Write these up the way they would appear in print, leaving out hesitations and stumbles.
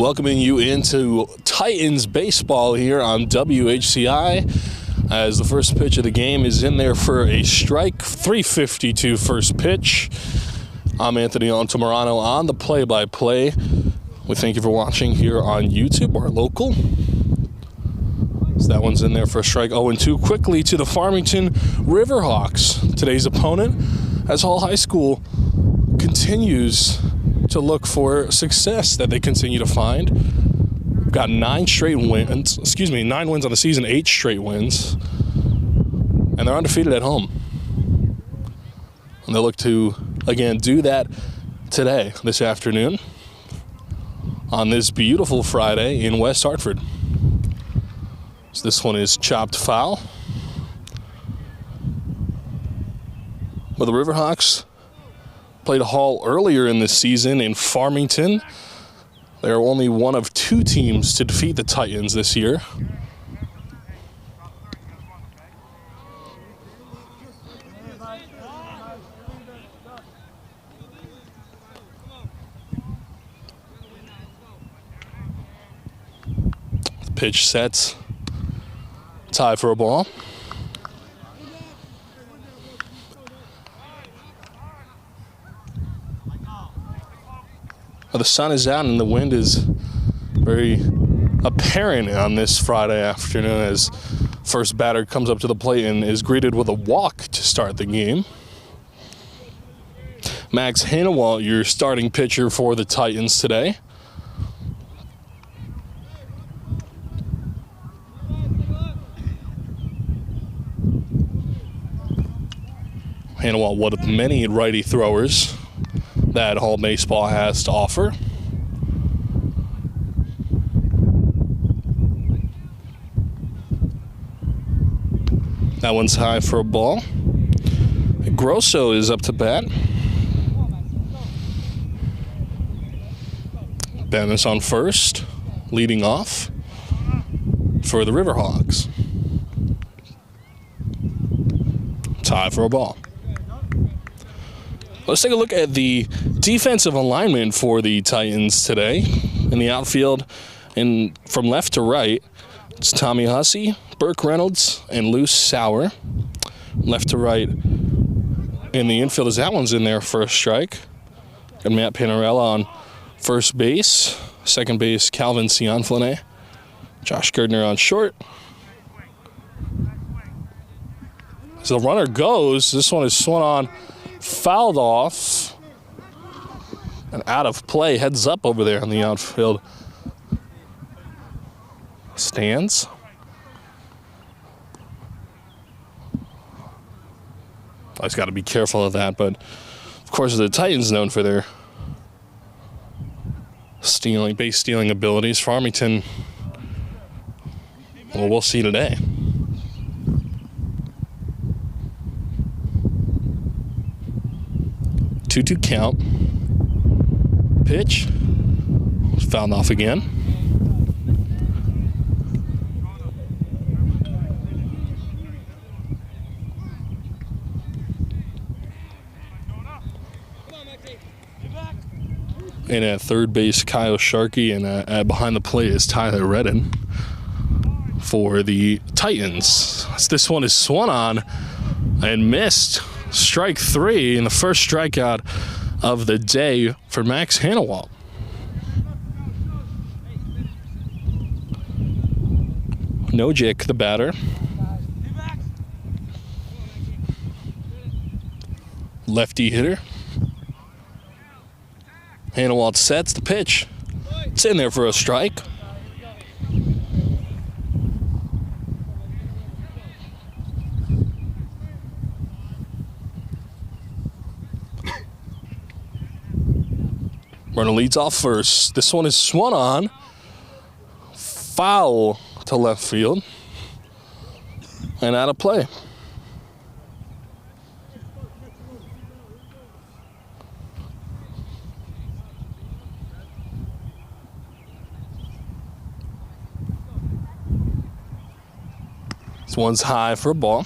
welcoming you into Titans baseball here on WHCI as the first pitch of the game is in there for a strike. 3:52 first pitch. I'm Anthony Altamirano on the play-by-play. We thank you for watching here on YouTube, our local. So that one's in there for a strike. 0-2 quickly to the Farmington Riverhawks. Today's opponent, as Hall High School continues to look for success that they continue to find. Got 9 wins on the season, 8 straight wins. And they're undefeated at home. And they'll look to, again, do that today, this afternoon, on this beautiful Friday in West Hartford. So this one is chopped foul. Well, the Riverhawks played Hall earlier in this season in Farmington. They are only one of 2 teams to defeat the Titans this year. The pitch sets. Tie for a ball. Well, the sun is out and the wind is very apparent on this Friday afternoon as first batter comes up to the plate and is greeted with a walk to start the game. Max Hanawalt, your starting pitcher for the Titans today. Hanawalt, one of many righty throwers that Hall baseball has to offer. That one's high for a ball. Grosso is up to bat. Dennis on first, leading off for the Riverhawks. Tie for a ball. Let's take a look at the defensive alignment for the Titans today. In the outfield, and from left to right, it's Tommy Hussey, Burke Reynolds, and Luce Sauer. Left to right in the infield, as that one's in there for a strike. And Matt Panarella on first base. Second base, Calvin Cianflane. Josh Gardner on short. As the runner goes, this one is swung on, fouled off, and out of play. Heads up over there in the outfield stands. Always got to be careful of that, but of course the Titans known for their base stealing abilities. Farmington, well, we'll see today. 2-2 count. Pitch. Fouled off again. And at third base, Kyle Sharkey, and behind the plate is Tyler Redden for the Titans. This one is swung on and missed. Strike 3 and the first strikeout of the day for Max Hanawalt. Nojic, the batter. Lefty hitter. Hanawalt sets the pitch. It's in there for a strike. Runner leads off first. This one is swung on. Foul to left field. And out of play. This one's high for a ball.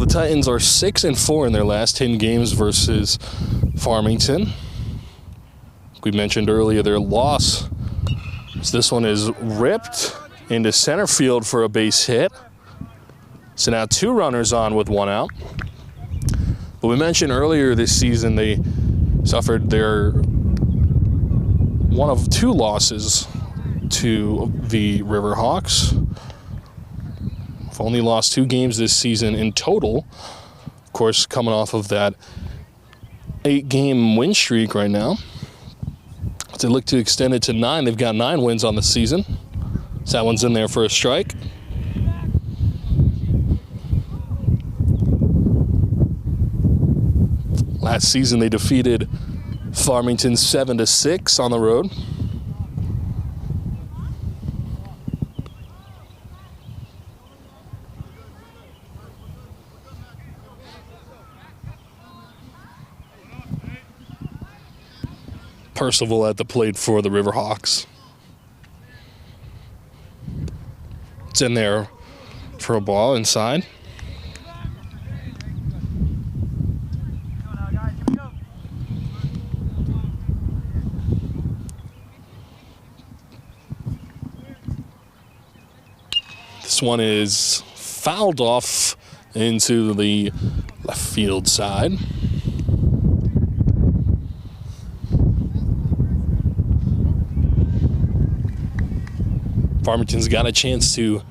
Well, the Titans are 6-4 in their last 10 games versus Farmington. We mentioned earlier their loss. So this one is ripped into center field for a base hit. So now 2 runners on with 1 out. But we mentioned earlier this season they suffered their one of 2 losses to the Riverhawks. They've only lost 2 games this season in total. Of course, coming off of that 8-game win streak right now. They look to extend it to 9. They've got 9 wins on the season. So that one's in there for a strike. Last season they defeated Farmington 7-6 on the road. Percival at the plate for the Riverhawks. It's in there for a ball inside. This one is fouled off into the left field side. Farmington's got a chance to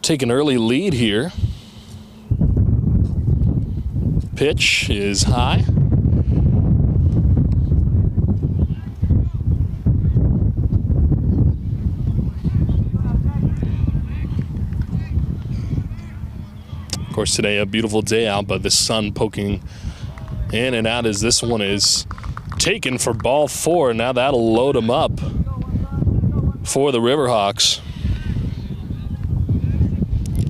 take an early lead here. Pitch is high. Of course, today a beautiful day out, but the sun poking in and out as this one is taken for ball 4. Now that'll load them up for the Riverhawks.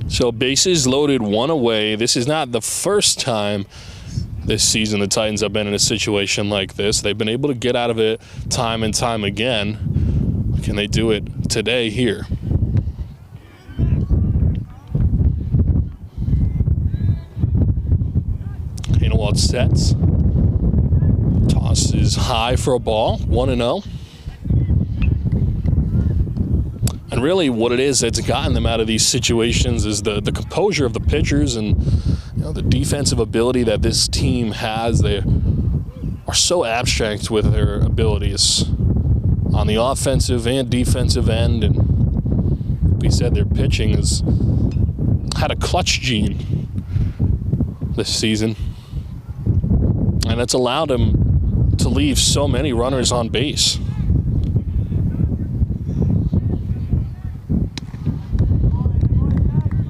So bases loaded, 1 away. This is not the first time this season the Titans have been in a situation like this. They've been able to get out of it time and time again. Can they do it today here? Hanelwald sets. Toss is high for a ball, 1-0. And really what it is that's gotten them out of these situations is the composure of the pitchers and the defensive ability that this team has. They are so abstract with their abilities on the offensive and defensive end. And like we said, their pitching has had a clutch gene this season. And it's allowed them to leave so many runners on base.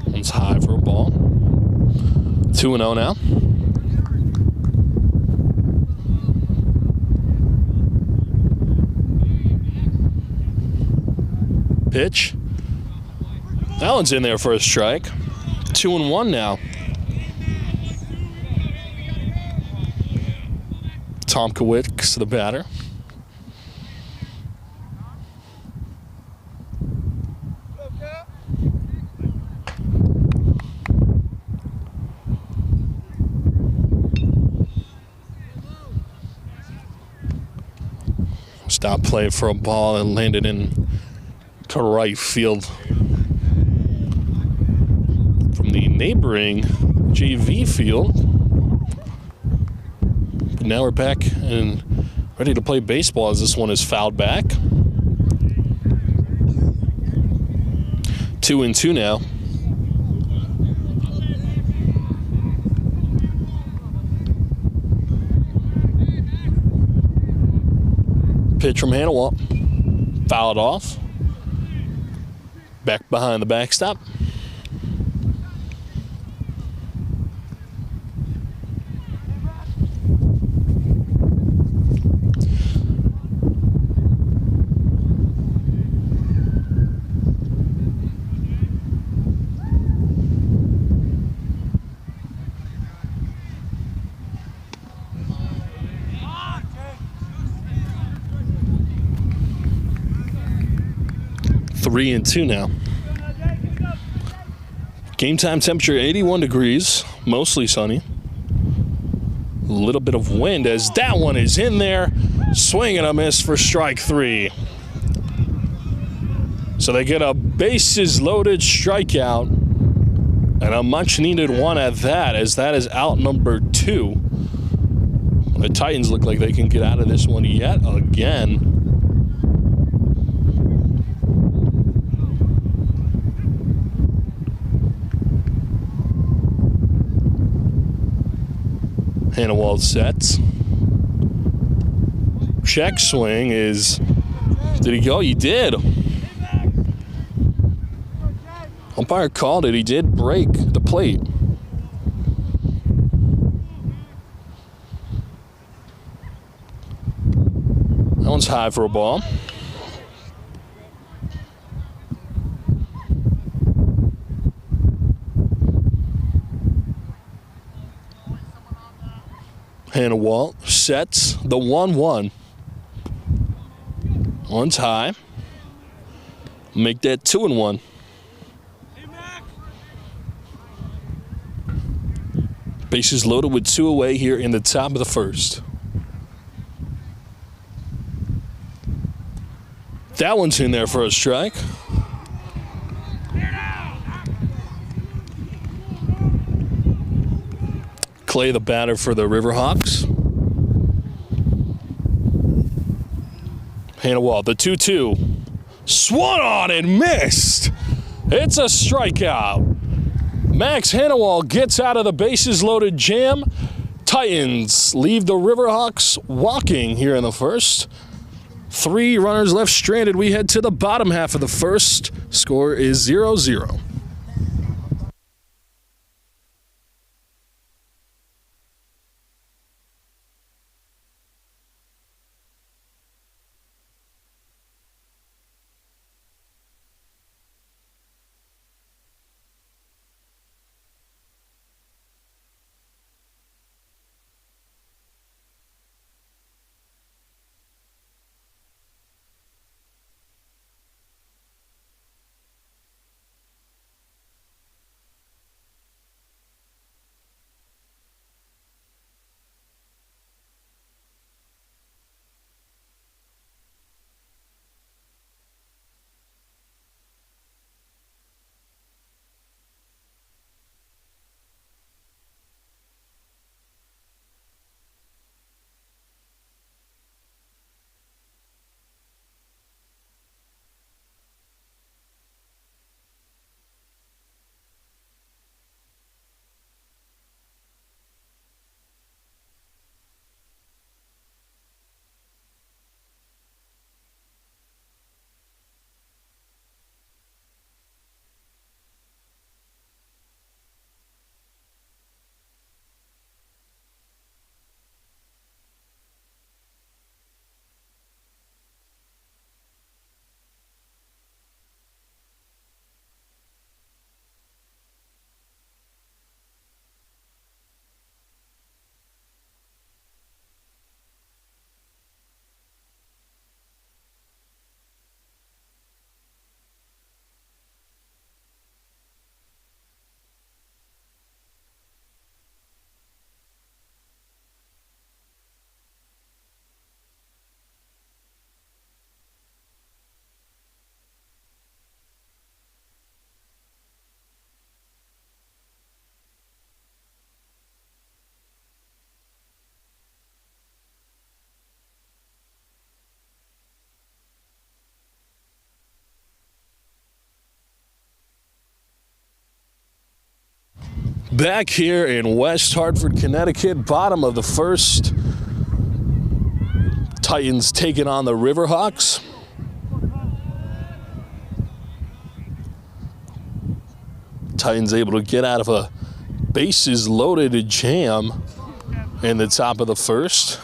One's high for a ball. 2-0 now. Pitch. That one's in there for a strike. 2-1 now. Tomkowicz, the batter. Stop play for a ball and landed in to right field from the neighboring JV field. But now we're back and ready to play baseball as this one is fouled back. 2-2 now. Pitch from Hanelwald. Fouled off. Back behind the backstop. Three and two now. Game time temperature 81 degrees, mostly sunny. A little bit of wind as that one is in there. Swing and a miss for strike 3. So they get a bases loaded strikeout and a much needed one at that, as that is out number 2. The Titans look like they can get out of this one yet again. Hannawald sets. Check swing is, did he go? He did. Umpire called it. He did break the plate. That one's high for a ball. Hannawald sets the 1-1. One's high. Make that 2-1. Bases loaded with 2 away here in the top of the first. That one's in there for a strike. Clay, the batter for the Riverhawks. Hannawald, the 2-2. Swung on and missed. It's a strikeout. Max Hannawald gets out of the bases loaded jam. Titans leave the Riverhawks walking here in the first. 3 runners left stranded. We head to the bottom half of the first. Score is 0-0. Back here in West Hartford, Connecticut, bottom of the first. Titans taking on the Riverhawks. Titans able to get out of a bases loaded jam in the top of the first,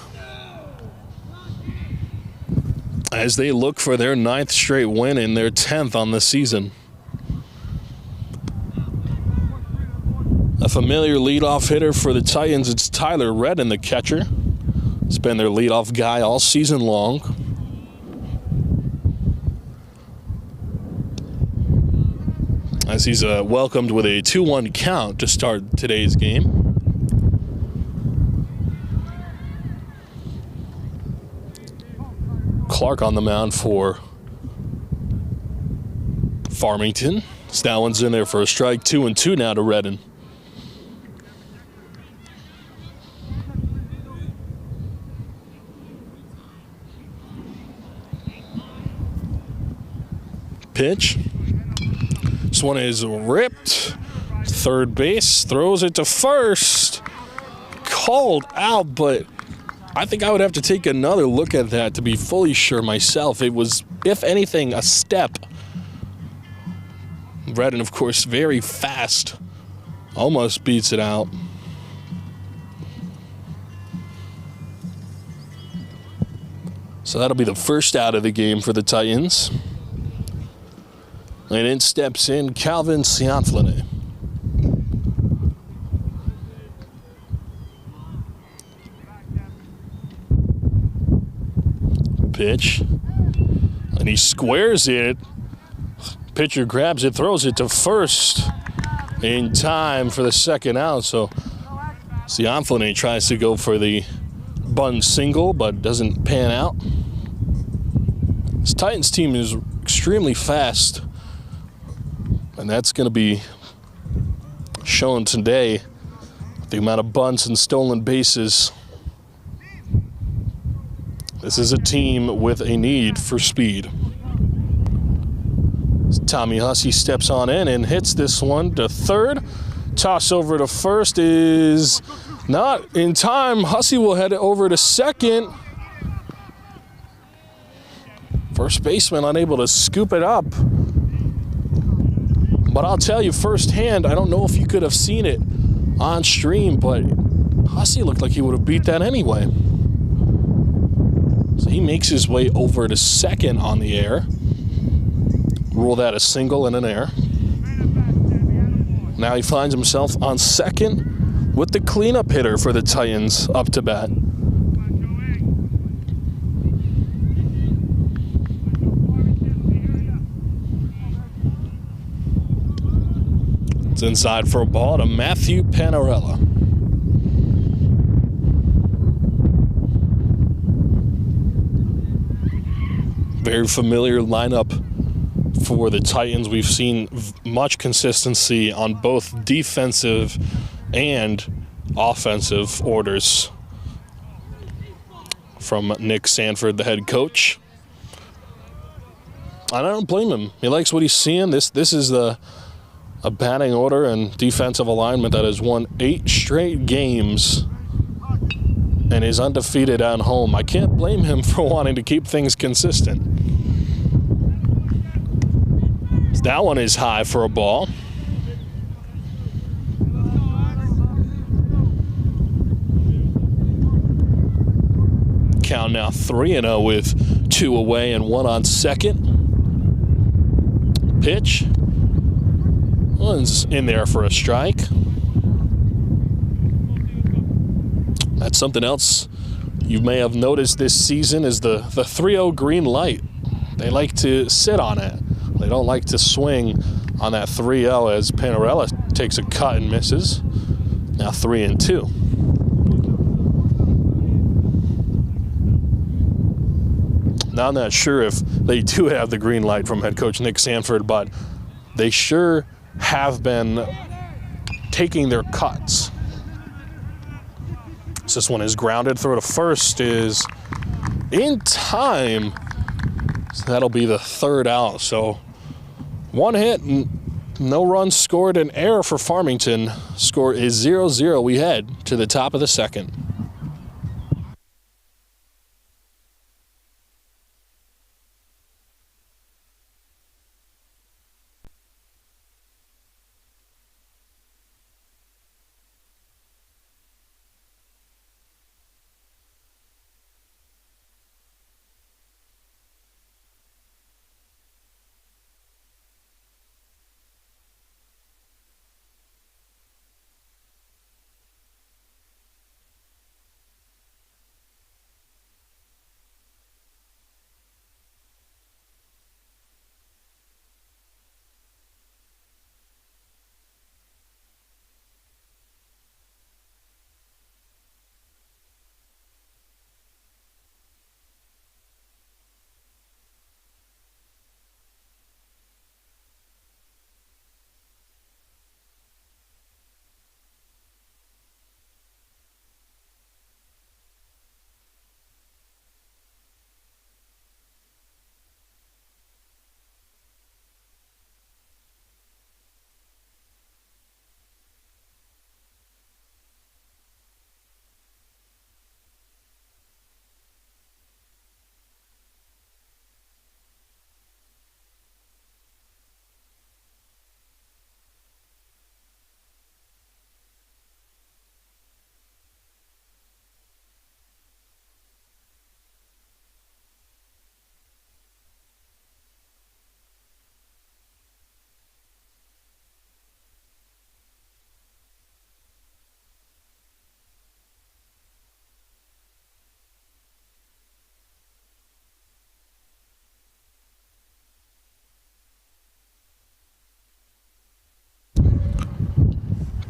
as they look for their 9th straight win and their 10th on the season. A familiar leadoff hitter for the Titans, it's Tyler Redden, the catcher. He's been their leadoff guy all season long. as he's welcomed with a 2-1 count to start today's game. Clark on the mound for Farmington. That one's in there for a strike. 2-2 now to Redden. Pitch. This one is ripped. Third base, throws it to first. Called out, but I think I would have to take another look at that to be fully sure myself. It was, if anything, a step. Redden, of course, very fast. Almost beats it out. So that'll be the first out of the game for the Titans. And in steps in Calvin Cianflone. Pitch. And he squares it. Pitcher grabs it, throws it to first in time for the second out. So Cianflone tries to go for the bunt single, but doesn't pan out. This Titans team is extremely fast. And that's going to be shown today, the amount of bunts and stolen bases. This is a team with a need for speed. Tommy Hussey steps on in and hits this one to third. Toss over to first is not in time. Hussey will head it over to second. First baseman unable to scoop it up. But I'll tell you firsthand, I don't know if you could have seen it on stream, but Hussey looked like he would have beat that anyway. So he makes his way over to second on the air. Rule that a single and an error. Now he finds himself on second with the cleanup hitter for the Titans up to bat. It's inside for a ball to Matthew Panarella. Very familiar lineup for the Titans. We've seen much consistency on both defensive and offensive orders from Nick Sanford, the head coach. And I don't blame him. He likes what he's seeing. This is a batting order and defensive alignment that has won 8 straight games and is undefeated at home. I can't blame him for wanting to keep things consistent. That one is high for a ball. Count now 3-0 with 2 away and 1 on second. Pitch. One's in there for a strike. That's something else you may have noticed this season is the 3-0 green light. They like to sit on it. They don't like to swing on that 3-0 as Panarella takes a cut and misses. Now 3-2. Now I'm not sure if they do have the green light from head coach Nick Sanford, but they sure have been taking their cuts. So this one is grounded. Throw to first is in time. So that'll be the third out. So 1 hit and no runs scored, an error for Farmington. Score is 0-0. We head to the top of the second.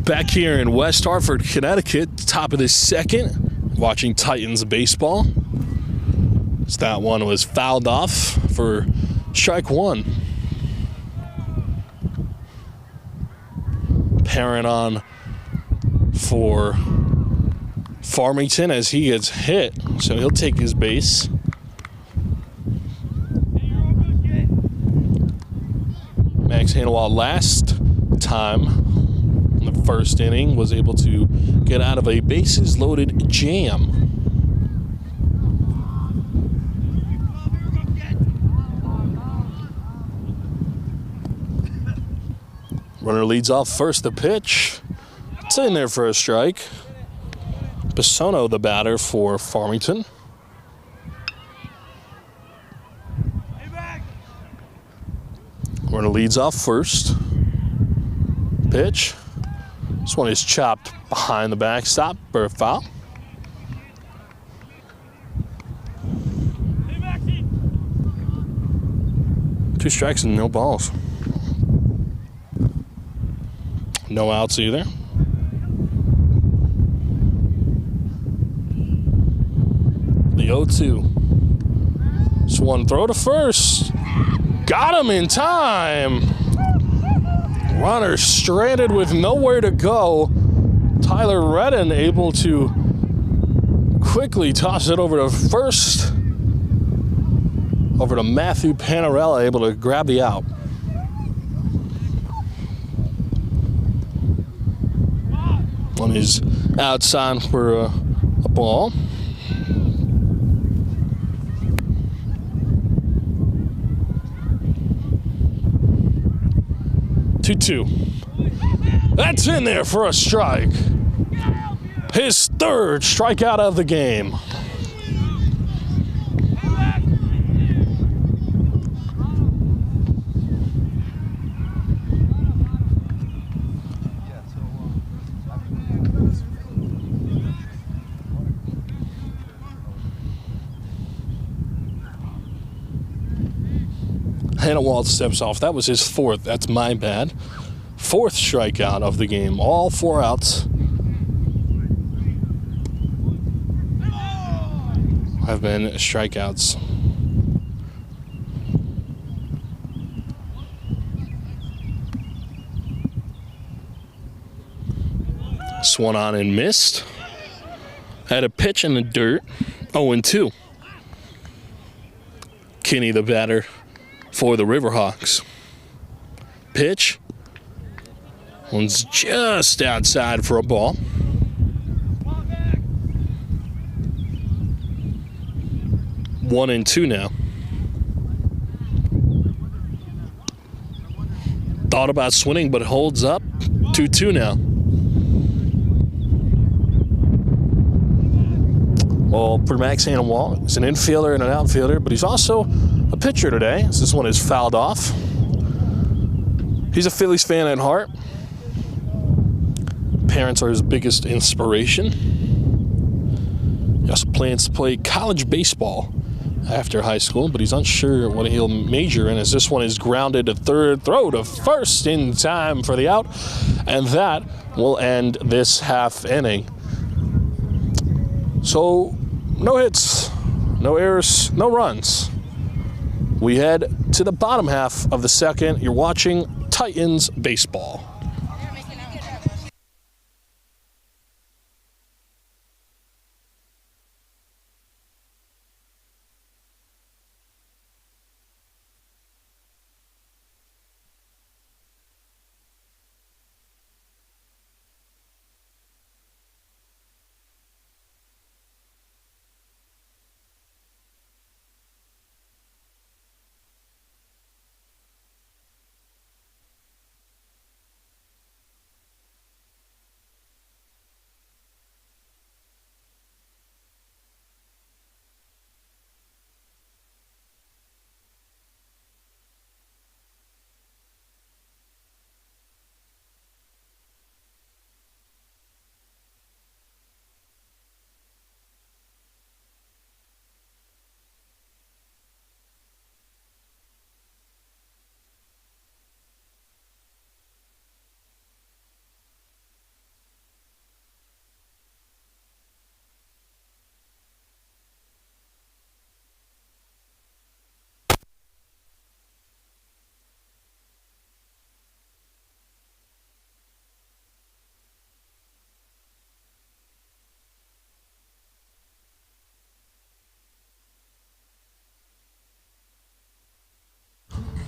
Back here in West Hartford, Connecticut, top of the second, watching Titans baseball. So that one was fouled off for strike one. Parent on for Farmington as he gets hit, so he'll take his base. Max Hanawalt last time in the first inning was able to get out of a bases loaded jam. Runner leads off first, the pitch. It's in there for a strike. Bisono, the batter for Farmington. Runner leads off first. Pitch. This one is chopped behind the backstop for a foul. Two strikes and no balls. No outs either. The 0-2. This one throw to first. Got him in time. Runner stranded with nowhere to go. Tyler Redden able to quickly toss it over to first. Over to Matthew Panarella, able to grab the out. One is outside for a ball. Two. That's in there for a strike. His third strikeout of the game. Hanawalt steps off. That was his fourth. That's my bad. Fourth strikeout of the game. All four outs have been strikeouts. Swung on and missed. Had a pitch in the dirt. 0-2. Kinney, the batter for the Riverhawks. Pitch. One's just outside for a ball. One and two now. Thought about swinging, but holds up. 2-2 now. Well, for Max Hanawalt, he's an infielder and an outfielder, but he's also a pitcher today. So this one is fouled off. He's a Phillies fan at heart. Parents are his biggest inspiration. He also plans to play college baseball after high school, but he's unsure what he'll major in, as this one is grounded to third, throw to first in time for the out, and that will end this half inning. So, no hits, no errors, no runs. We head to the bottom half of the second. You're watching Titans baseball.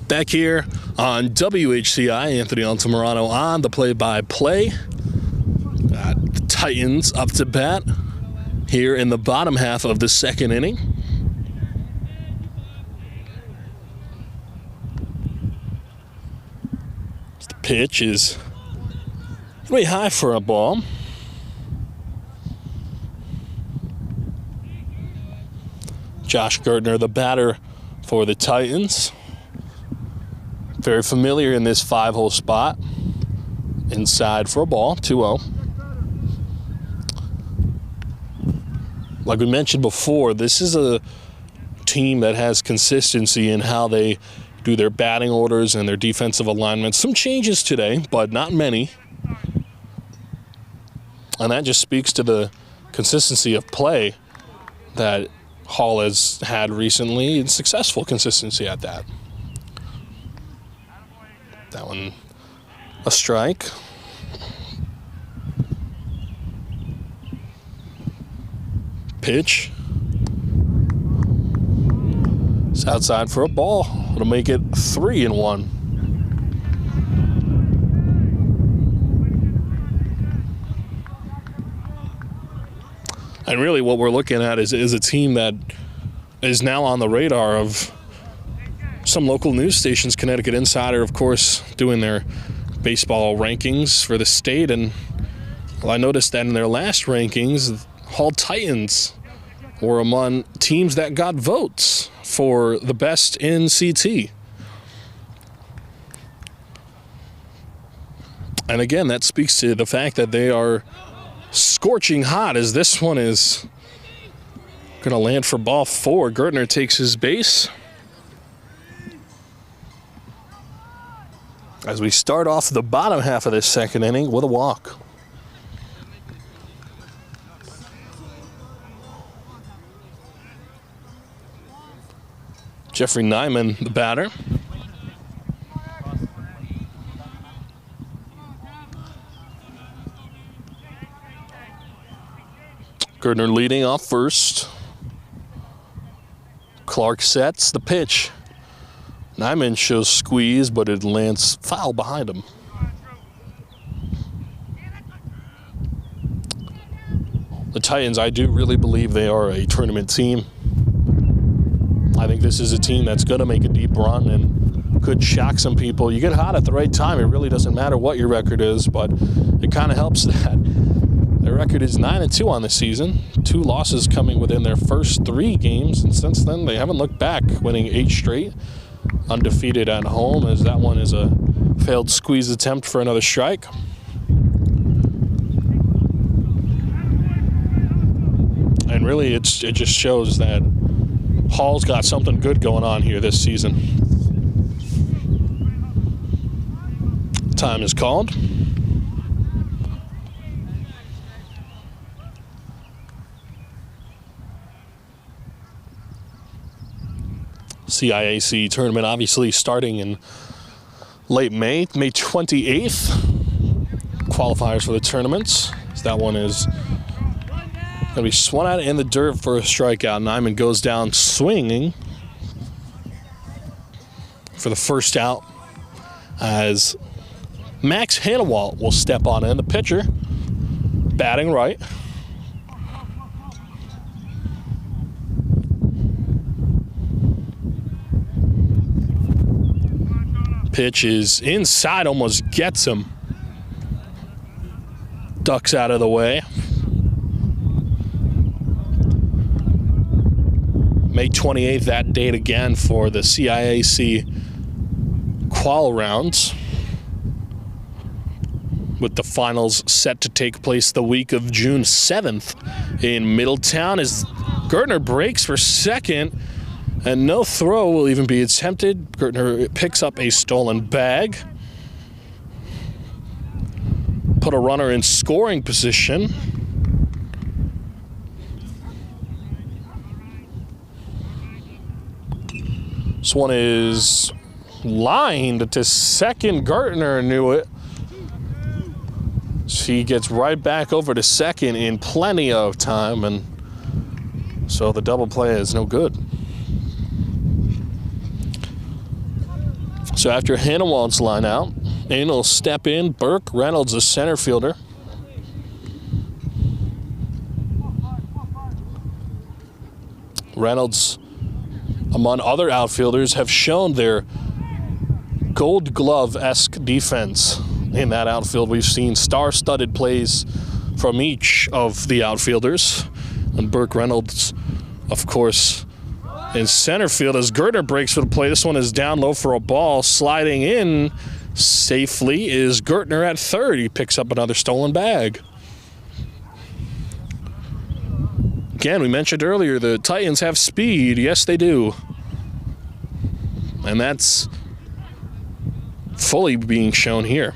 Back here on WHCI, Anthony Altamirano on the play-by-play. Got the Titans up to bat here in the bottom half of the second inning. The pitch is way high for a ball. Josh Gertner, the batter for the Titans. Very familiar in this 5-hole spot. Inside for a ball, 2-0. Like we mentioned before, this is a team that has consistency in how they do their batting orders and their defensive alignments. Some changes today, but not many. And that just speaks to the consistency of play that Hall has had recently, and successful consistency at that. That one, a strike. Pitch. It's outside for a ball. It'll make it 3-1. And really what we're looking at is a team that is now on the radar of some local news stations. Connecticut Insider, of course, doing their baseball rankings for the state. And well, I noticed that in their last rankings, Hall Titans were among teams that got votes for the best in CT. And again, that speaks to the fact that they are scorching hot, as this one is going to land for ball 4. Gertner takes his base. As we start off the bottom half of this second inning with a walk. Jeffrey Nyman, the batter. Gertner leading off first. Clark sets the pitch. Nyman shows squeeze, but it lands foul behind him. The Titans, I do really believe they are a tournament team. I think this is a team that's going to make a deep run and could shock some people. You get hot at the right time. It really doesn't matter what your record is, but it kind of helps that. Their record is 9-2 on the season. 2 losses coming within their first 3 games, and since then they haven't looked back, winning 8 straight, undefeated at home, as that one is a failed squeeze attempt for another strike. And really, it just shows that Hall's got something good going on here this season. Time is called. CIAC tournament obviously starting in late May 28th. Qualifiers for the tournaments. So that one is going to be swung out in the dirt for a strikeout. Nyman goes down swinging for the first out, as Max Hannawalt will step on in. The pitcher batting right. Pitch is inside, almost gets him. Ducks out of the way. May 28th, that date again for the CIAC qual rounds, with the finals set to take place the week of June 7th in Middletown, as Gertner breaks for second. And no throw will even be attempted. Gertner picks up a stolen bag. Put a runner in scoring position. This one is lined to second. Gertner knew it. She gets right back over to second in plenty of time, and so the double play is no good. So after Hannawald's line out, in will step in. Burke Reynolds, the center fielder. Reynolds, among other outfielders, have shown their Gold Glove-esque defense in that outfield. We've seen star-studded plays from each of the outfielders. And Burke Reynolds, of course, in center field as Gertner breaks for the play. This one is down low for a ball. Sliding in safely is Gertner at third. He picks up another stolen bag. Again, we mentioned earlier, the Titans have speed. Yes, they do. And that's fully being shown here.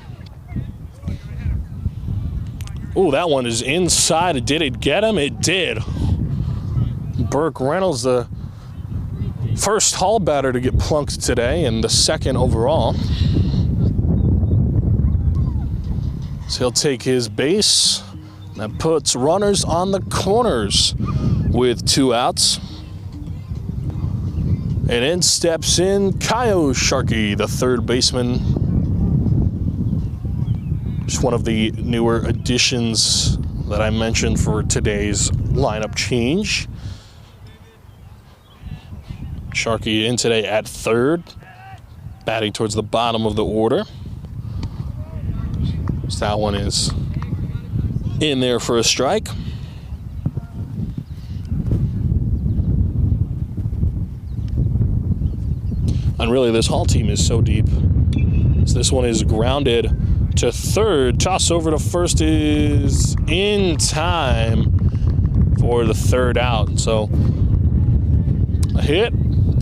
Oh, that one is inside. Did it get him? It did. Burke Reynolds, the first Hall batter to get plunked today and the second overall. So he'll take his base. That puts runners on the corners with 2 outs. And in steps in Kyle Sharkey, the third baseman. Just one of the newer additions that I mentioned for today's lineup change. Sharkey in today at third, batting towards the bottom of the order. So that one is in there for a strike. And really, this Hall team is so deep. So this one is grounded to third. Toss over to first is in time for the third out. So a hit,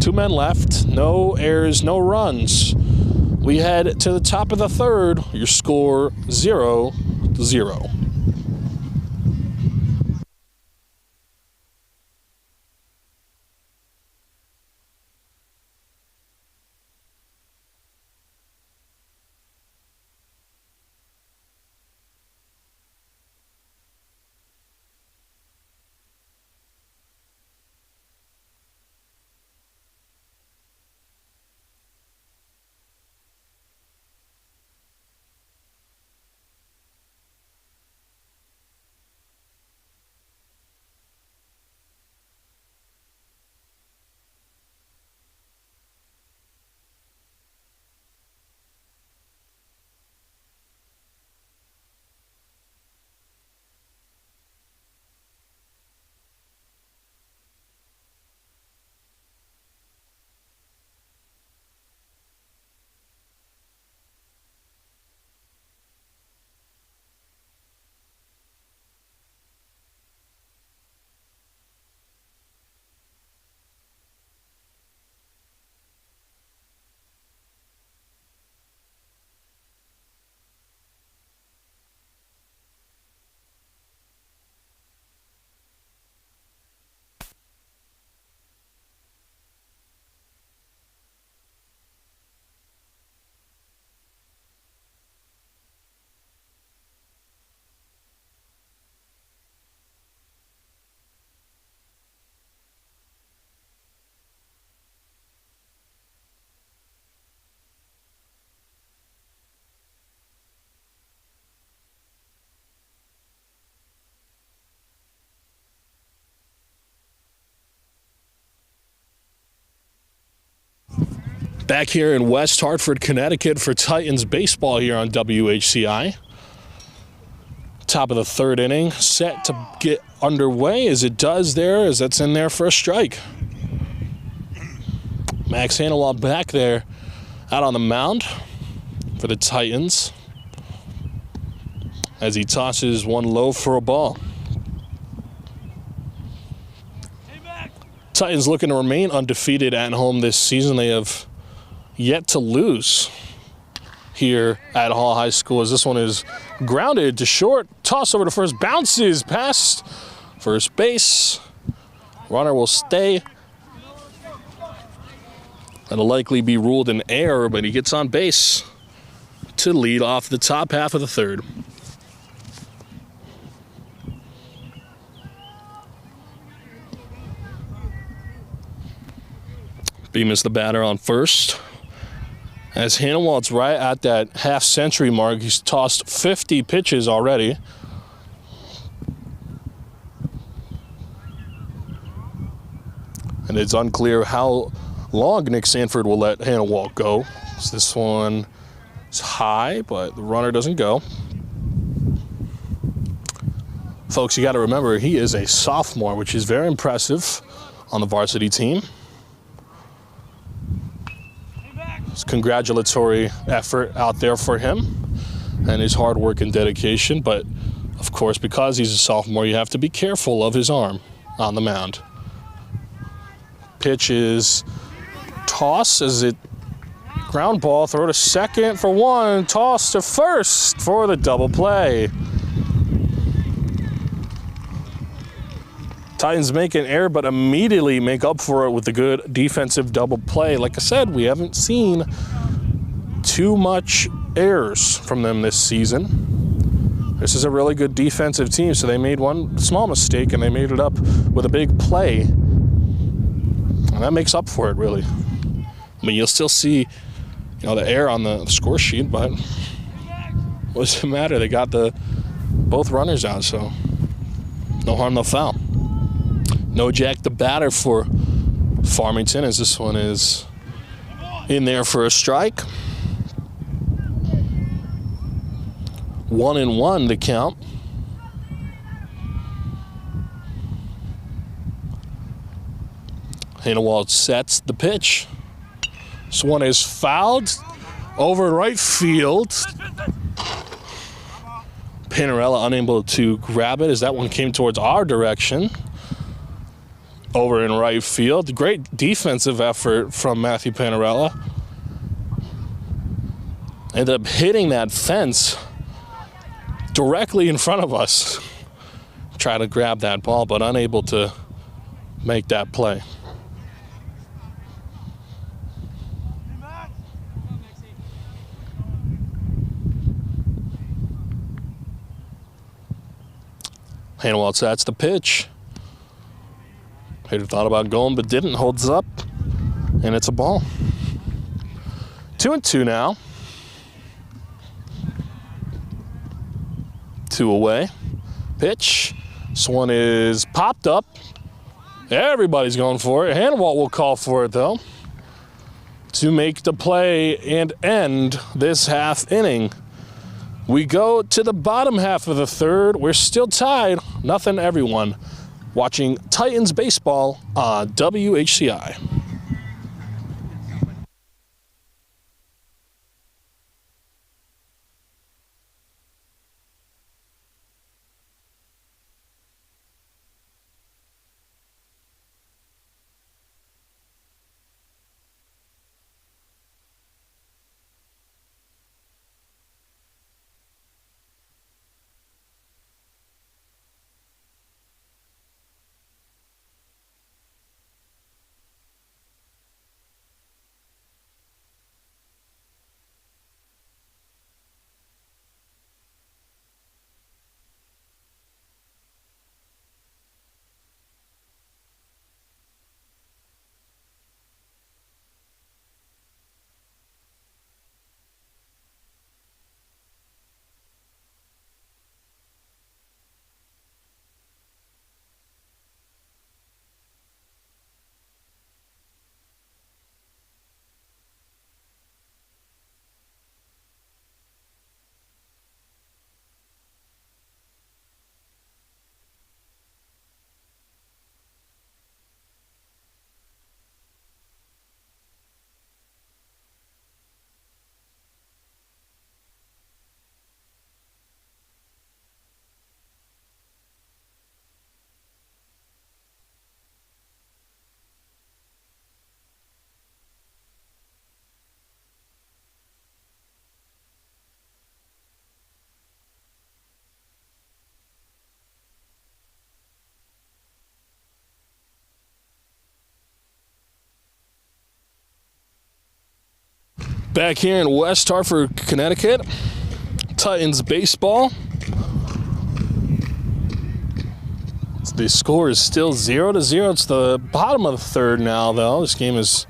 2 men left, no errors, no runs. We head to the top of the third. Your score 0-0. Back here in West Hartford, Connecticut for Titans baseball here on WHCI. Top of the third inning, set to get underway as it does there, as that's in there for a strike. Max Hannawald back there out on the mound for the Titans as he tosses one low for a ball. Titans looking to remain undefeated at home this season. They have yet to lose here at Hall High School as this one is grounded to short. Toss over to first, bounces past first base. Runner will stay. That'll likely be ruled an error, but he gets on base to lead off the top half of the third. Bemis the batter on first. As Hannawalt's right at that half-century mark. He's tossed 50 pitches already. And it's unclear how long Nick Sanford will let Hannawalt go. So this one is high, but the runner doesn't go. Folks, you got to remember, he is a sophomore, which is very impressive on the varsity team. It's a congratulatory effort out there for him and his hard work and dedication. But, of course, because he's a sophomore, you have to be careful of his arm on the mound. Pitch is toss as it ground ball, throw to second for one, toss to first for the double play. Titans make an error, but immediately make up for it with a good defensive double play. Like I said, we haven't seen too much errors from them this season. This is a really good defensive team, so they made one small mistake and they made it up with a big play. And that makes up for it, really. I mean, you'll still see, the error on the score sheet, but what does it matter? They got both runners out, so no harm, no foul. No Jack the batter for Farmington, as this one is in there for a strike. 1-1 to count. Hannawalt sets the pitch. This one is fouled over in right field. Panarella unable to grab it as that one came towards our direction. Over in right field. Great defensive effort from Matthew Panarella. Ended up hitting that fence directly in front of us. Try to grab that ball, but unable to make that play. Hannawalt sets the pitch. Hitter thought about going, but didn't. Holds up, and it's a ball. 2-2 now. 2 away. Pitch. This one is popped up. Everybody's going for it. Hannawalt will call for it, though, to make the play and end this half inning. We go to the bottom half of the third. We're still tied. Nothing, everyone. Watching Titans baseball on WHCI. Back here in West Hartford, Connecticut, Titans baseball. The score is still 0-0. It's the bottom of the third now, though. This game is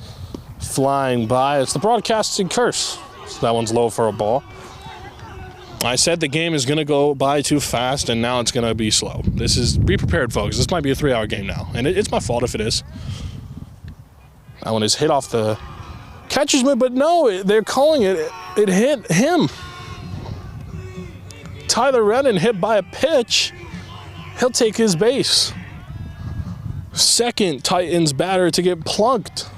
flying by. It's the broadcasting curse. So that one's low for a ball. I said the game is going to go by too fast, and now it's going to be slow. Be prepared, folks. This might be a 3-hour game now, and it's my fault if it is. That one is hit off the catcher's mitt, but no, they're calling it. It hit him. Tyler Redden hit by a pitch. He'll take his base. Second Titans batter to get plunked.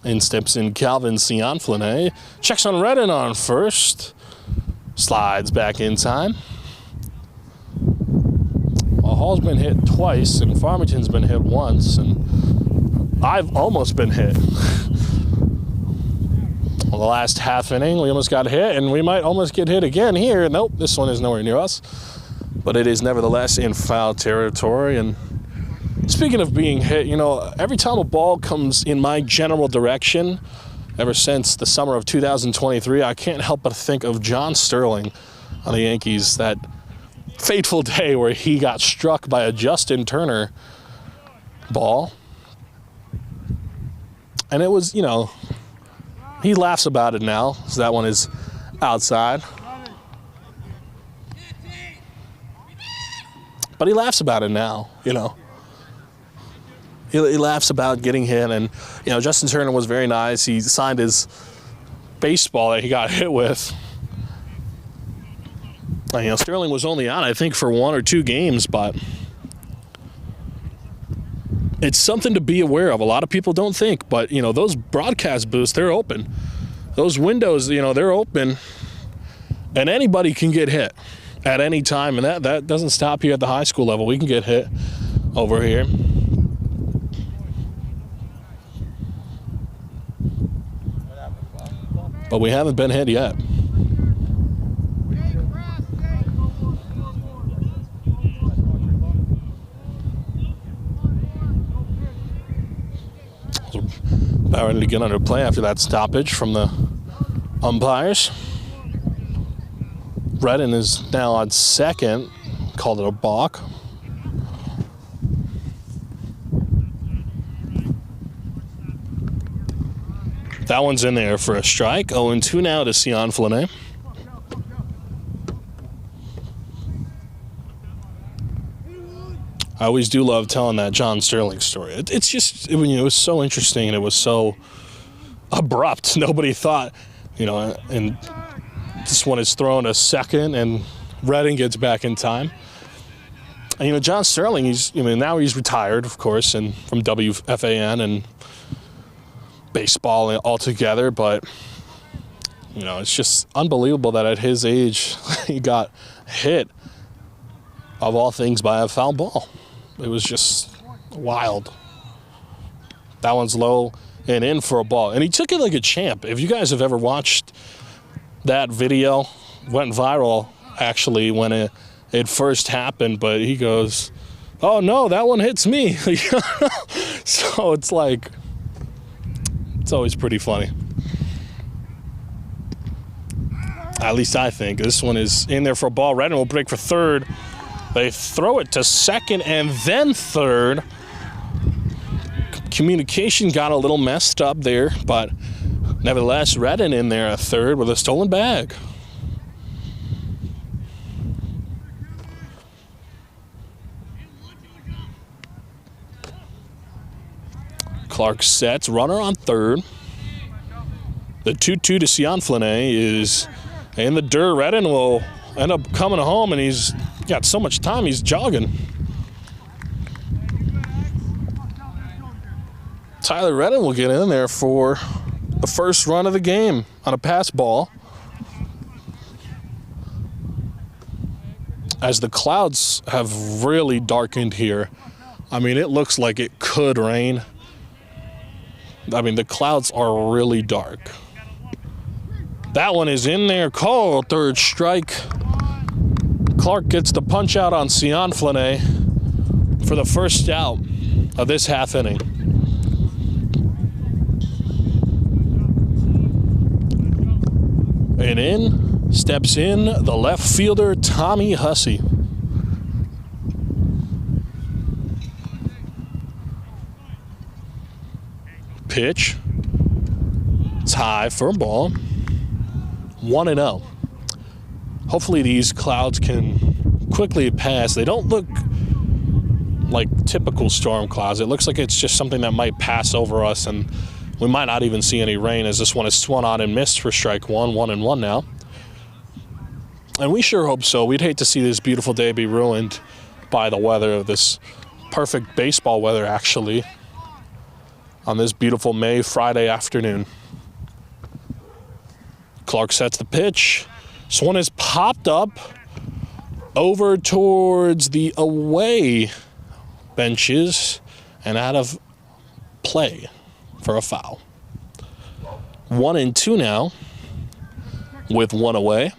In steps in Calvin Cianflane. Checks on Redden on first. Slides back in time. Well, Hall's been hit twice, and Farmington's been hit once, and I've almost been hit. Well, the last half inning, we almost got hit, and we might almost get hit again here. Nope, this one is nowhere near us. But it is nevertheless in foul territory, and speaking of being hit, you know, every time a ball comes in my general direction, ever since the summer of 2023, I can't help but think of John Sterling on the Yankees, that fateful day where he got struck by a Justin Turner ball. And it was, you know, he laughs about it now, so that one is outside. But he laughs about it now, you know. He laughs about getting hit, and, you know, Justin Turner was very nice. He signed his baseball that he got hit with. And, you know, Sterling was only out, I think, for 1 or 2 games, but it's something to be aware of. A lot of people don't think, but, you know, those broadcast booths, they're open. Those windows, you know, they're open, and anybody can get hit at any time, and that doesn't stop you at the high school level. We can get hit over here. But we haven't been hit yet. So about ready to get under play after that stoppage from the umpires. Redden is now on second. Called it a balk. That one's in there for a strike. 0-2 now to Cianflane. I always do love telling that John Sterling story. It's just, it was so interesting, and it was so abrupt. Nobody thought, you know, and this one is thrown a second, and Redden gets back in time. And, you know, John Sterling, now he's retired, of course, and from WFAN and baseball altogether, but, you know, it's just unbelievable that at his age he got hit, of all things, by a foul ball. It was just wild. That one's low and in for a ball, and he took it like a champ. If you guys have ever watched that video, went viral actually when it first happened, but he goes, "Oh no, that one hits me." So it's like, it's always pretty funny. At least I think. This one is in there for a ball. Redden will break for third. They throw it to second and then third. Communication got a little messed up there, but nevertheless, Redden in there at third with a stolen bag. Clark sets, runner on third. The 2-2 to Cianflane is in the dirt. Redden will end up coming home, and he's got so much time, he's jogging. Tyler Redden will get in there for the first run of the game on a pass ball. As the clouds have really darkened here, I mean, it looks like it could rain. I mean, the clouds are really dark. That one is in there. Call, third strike. Clark gets the punch out on Cianflane. for the first out of this half inning. And in steps in the left fielder, Tommy Hussey. Pitch. It's high for a ball. 1-0. Hopefully these clouds can quickly pass. They don't look like typical storm clouds. It looks like it's just something that might pass over us, and we might not even see any rain, as this one is swung on and missed for strike one. 1-1 now. And we sure hope so. We'd hate to see this beautiful day be ruined by the weather, this perfect baseball weather, actually, on this beautiful May Friday afternoon. Clark sets the pitch. This one is popped up over towards the away benches and out of play for a foul. 1-2 now with one away.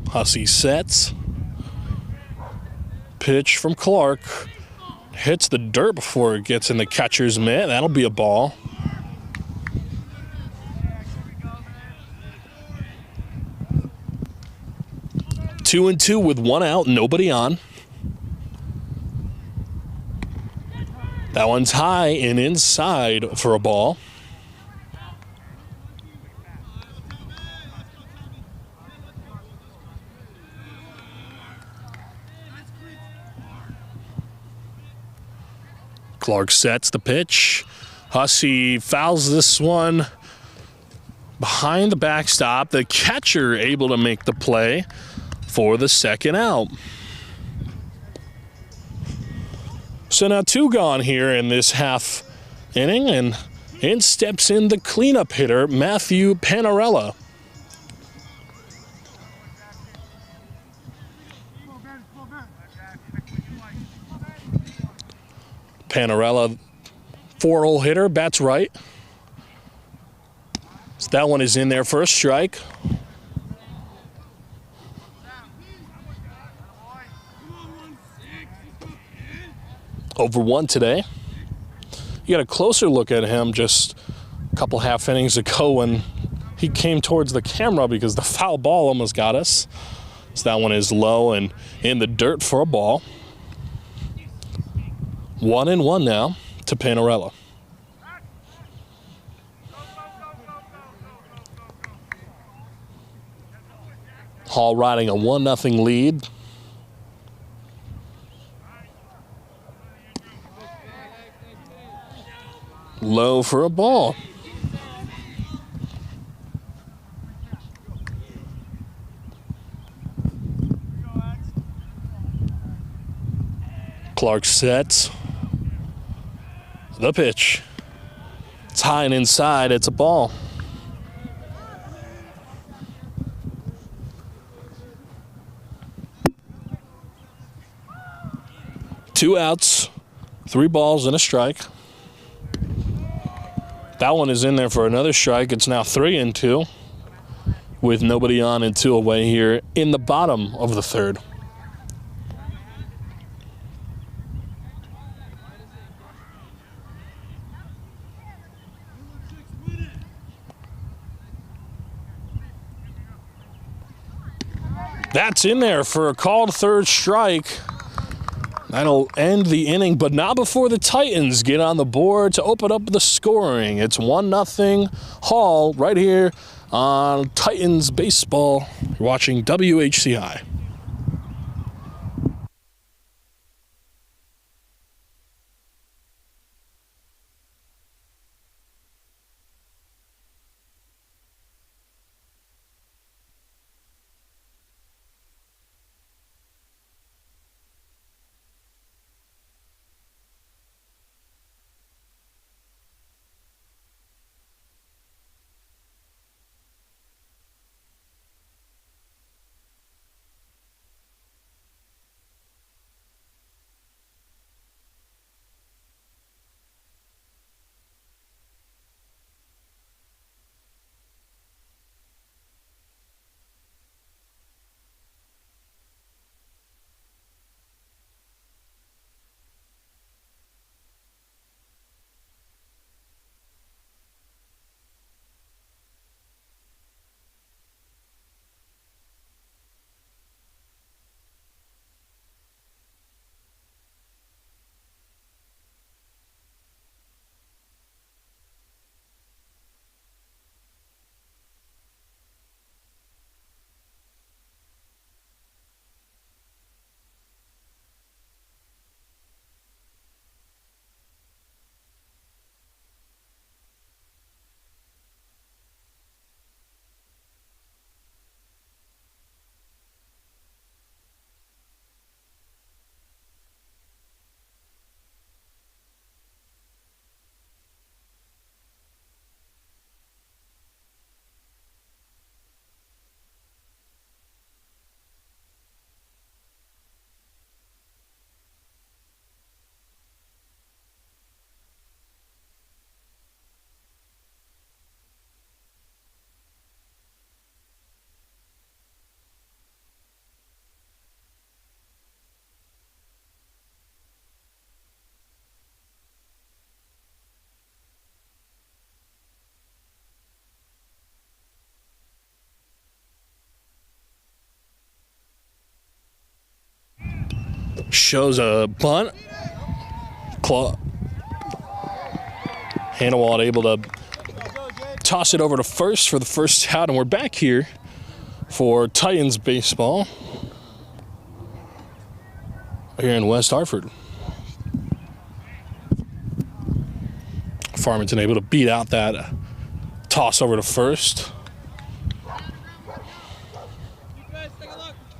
Hussey sets. Pitch from Clark. Hits the dirt before it gets in the catcher's mitt. That'll be a ball. Two and two with one out, nobody on. That one's high and inside for a ball. Clark sets the pitch. Hussey fouls this one behind the backstop. The catcher able to make the play for the second out. So now two gone here in this half inning, and in steps in the cleanup hitter, Matthew Panarella. Panarella, 4-hole hitter, bats right. So that one is in there for a strike. Over one today. You got a closer look at him just a couple half innings ago when he came towards the camera because the foul ball almost got us. So that one is low and in the dirt for a ball. 1-1 now to Panarella. Hall riding a 1-0 lead. Low for a ball. Clark sets the pitch. It's high and inside. It's a ball. Two outs, 3 balls and a strike. That one is in there for another strike. It's now 3-2 with nobody on and 2 away here in the bottom of the third. That's in there for a called third strike. That'll end the inning, but not before the Titans get on the board to open up the scoring. It's 1-0 Hall right here on Titans Baseball. You're watching WHCI. shows a bunt. Hannawald able to toss it over to first for the first out, and we're back here for Titans baseball here in West Hartford. Farmington able to beat out that toss over to first.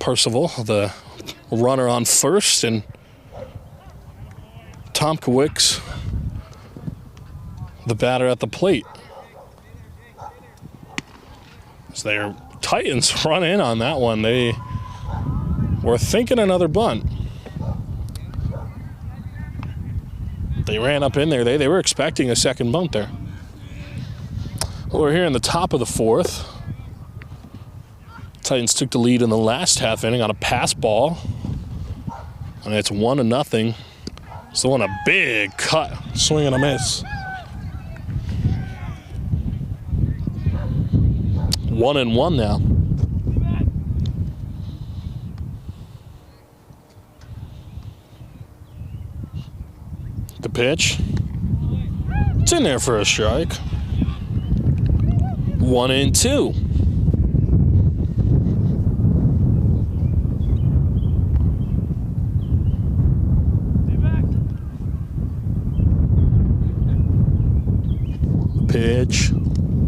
Percival, the runner on first, and Tomkowicz, the batter at the plate. As their Titans run in on that one, they were thinking another bunt. They ran up in there. They were expecting a second bunt there. Well, we're here in the top of the fourth. Titans took the lead in the last half inning on a pass ball, and it's 1-0. So on a big cut, swing and a miss. 1-1 now. The pitch. It's in there for a strike. 1-2. Pitch.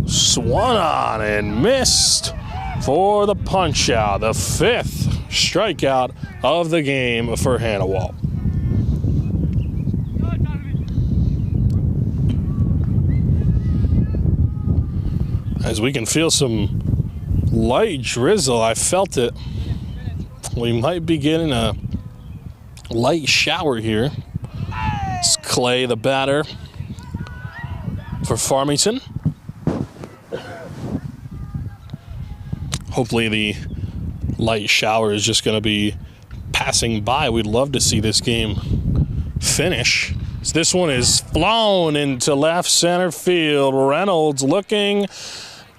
Swung on and missed for the punch out. The 5th strikeout of the game for Hannawald. As we can feel some light drizzle, I felt it. We might be getting a light shower here. It's Clay, the batter for Farmington. Hopefully the light shower is just going to be passing by. We'd love to see this game finish. So this one is flown into left center field. Reynolds looking,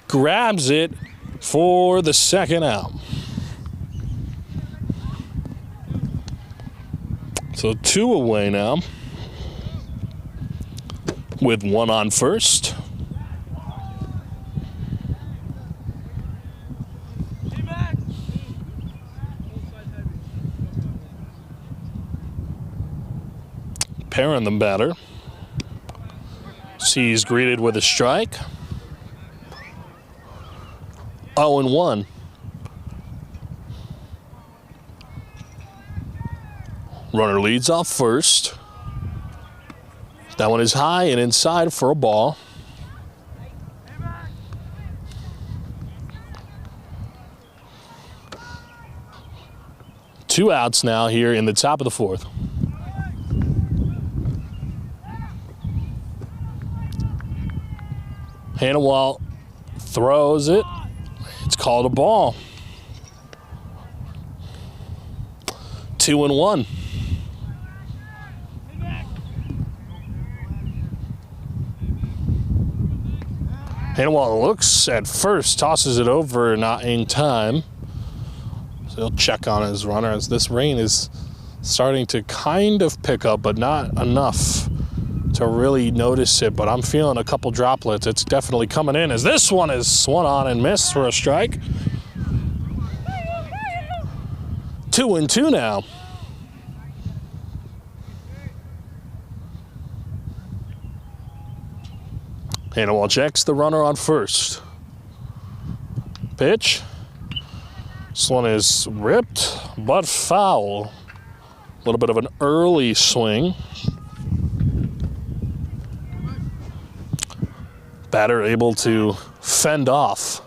grabs it for the second out. So 2 away now, with 1 on first. Perrin, the batter, sees greeted with a strike. 0-1. Runner leads off first. That one is high and inside for a ball. Two outs now here in the top of the fourth. Hannawald throws it. It's called a ball. 2-1. Hannawald looks at first, tosses it over, not in time. So he'll check on his runner as this rain is starting to kind of pick up, but not enough to really notice it. But I'm feeling a couple droplets. It's definitely coming in as this one is swung on and missed for a strike. 2-2 now. Hannawald checks the runner on first. Pitch. This one is ripped, but foul. A little bit of an early swing. Batter able to fend off.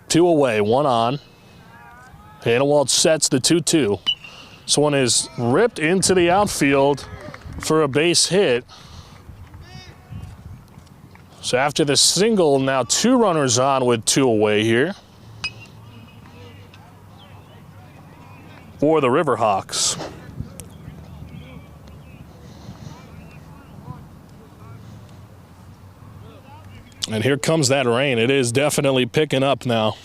2 away, 1 on. Hannawald sets the 2-2. This one is ripped into the outfield for a base hit. So after the single, now 2 runners on with 2 away here for the Riverhawks. And here comes that rain. It is definitely picking up now.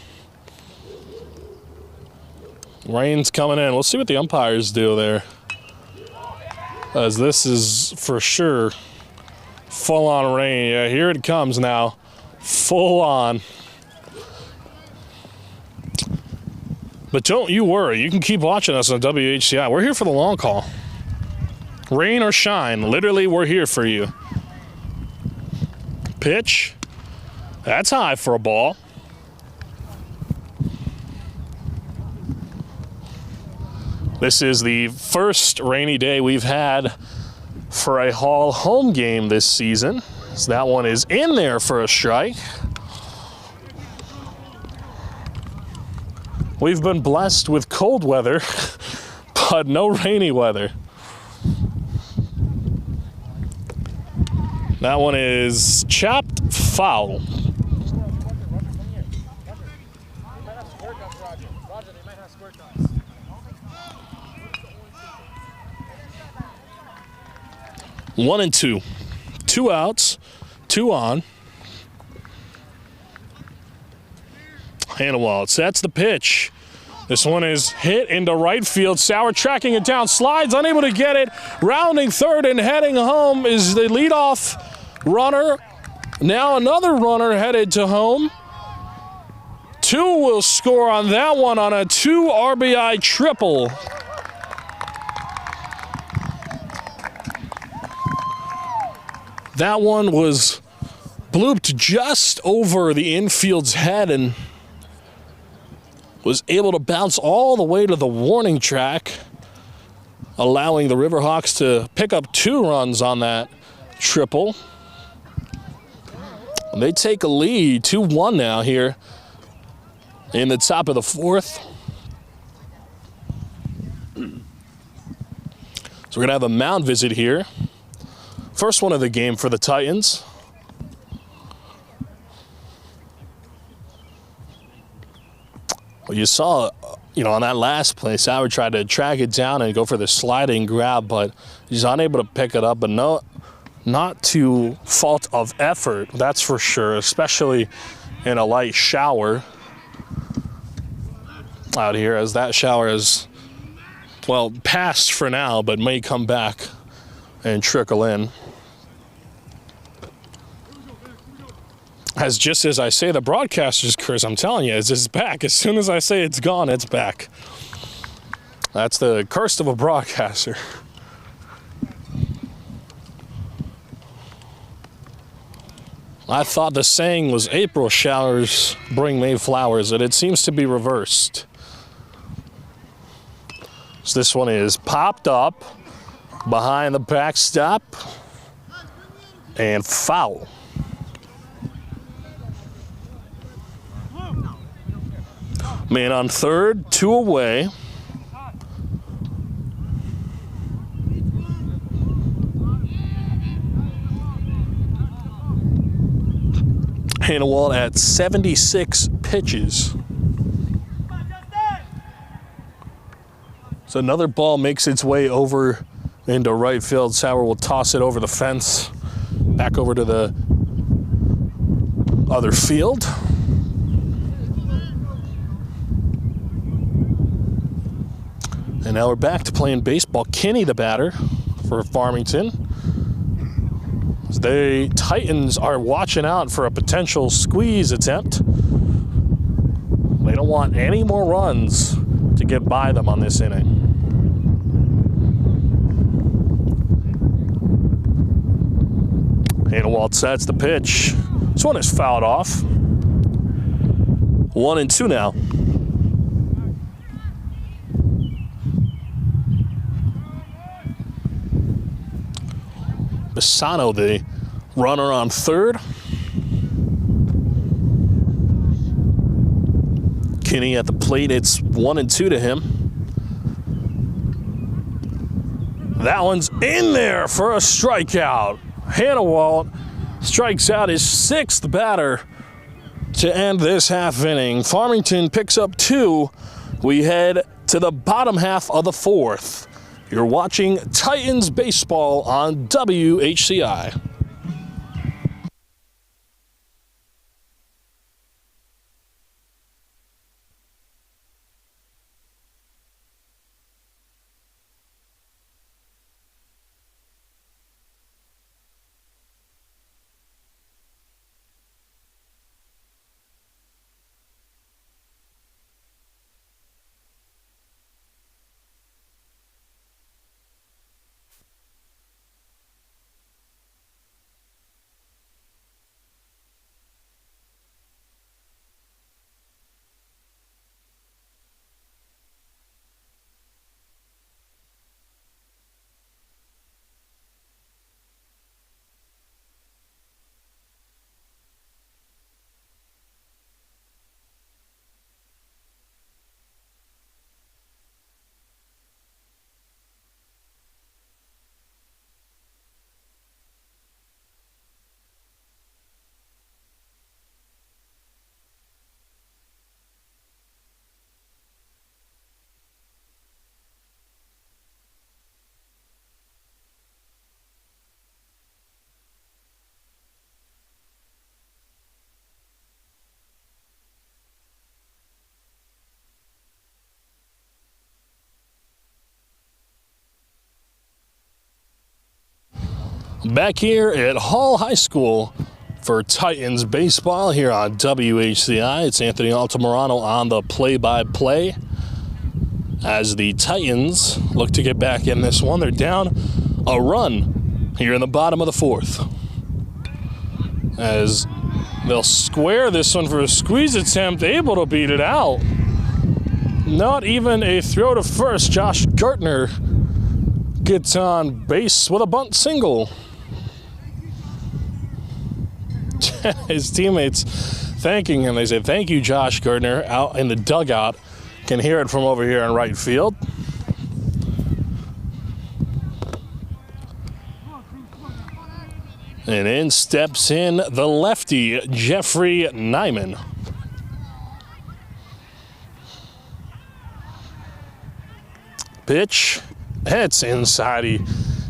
Rain's coming in. We'll see what the umpires do there, as this is for sure full-on rain. Yeah, here it comes now. Full on. But don't you worry. You can keep watching us on WHCI. We're here for the long haul. Rain or shine, literally, we're here for you. Pitch. That's high for a ball. This is the first rainy day we've had for a Hall home game this season. So that one is in there for a strike. We've been blessed with cold weather, but no rainy weather. That one is chopped foul. One and two. 2 outs, 2 on. Hanawalt sets the pitch. This one is hit into right field. Sauer tracking it down, slides, unable to get it. Rounding third and heading home is the leadoff runner. Now another runner headed to home. 2 will score on that one on a 2 RBI triple. That one was blooped just over the infield's head and was able to bounce all the way to the warning track, allowing the Riverhawks to pick up 2 runs on that triple. And they take a lead, 2-1 now here in the top of the 4th. So we're going to have a mound visit here. First one of the game for the Titans. Well, you saw, on that last play, Sauer tried to track it down and go for the sliding grab, but he's unable to pick it up. But no, not to fault of effort, that's for sure, especially in a light shower out here, as that shower is, well, passed for now, but may come back and trickle in. Just as I say the broadcaster's curse, I'm telling you, it's back. As soon as I say it's gone, it's back. That's the curse of a broadcaster. I thought the saying was April showers bring May flowers, and it seems to be reversed. So this one is popped up behind the backstop and foul. Man on third, 2 away. Hanawalt at 76 pitches. So another ball makes its way over into right field. Sauer will toss it over the fence, back over to the other field. And now we're back to playing baseball. Kinney, the batter for Farmington. The Titans are watching out for a potential squeeze attempt. They don't want any more runs to get by them on this inning. Hanawalt sets the pitch. This one is fouled off. 1-2 now. Bassano, the runner on third. Kinney at the plate. It's 1-2 to him. That one's in there for a strikeout. Hanawalt strikes out his 6th batter to end this half inning. Farmington picks up 2. We head to the bottom half of the 4th. You're watching Titans baseball on WHCI. Back here at Hall High School for Titans baseball here on WHCI. It's Anthony Altamirano on the play-by-play as the Titans look to get back in this one. They're down a run here in the bottom of the fourth, as they'll square this one for a squeeze attempt, able to beat it out. Not even a throw to first. Josh Gartner gets on base with a bunt single. His teammates thanking him. They say, "Thank you, Josh Gartner," out in the dugout. Can hear it from over here in right field. And in steps in the lefty, Jeffrey Nyman. Pitch, it's inside. He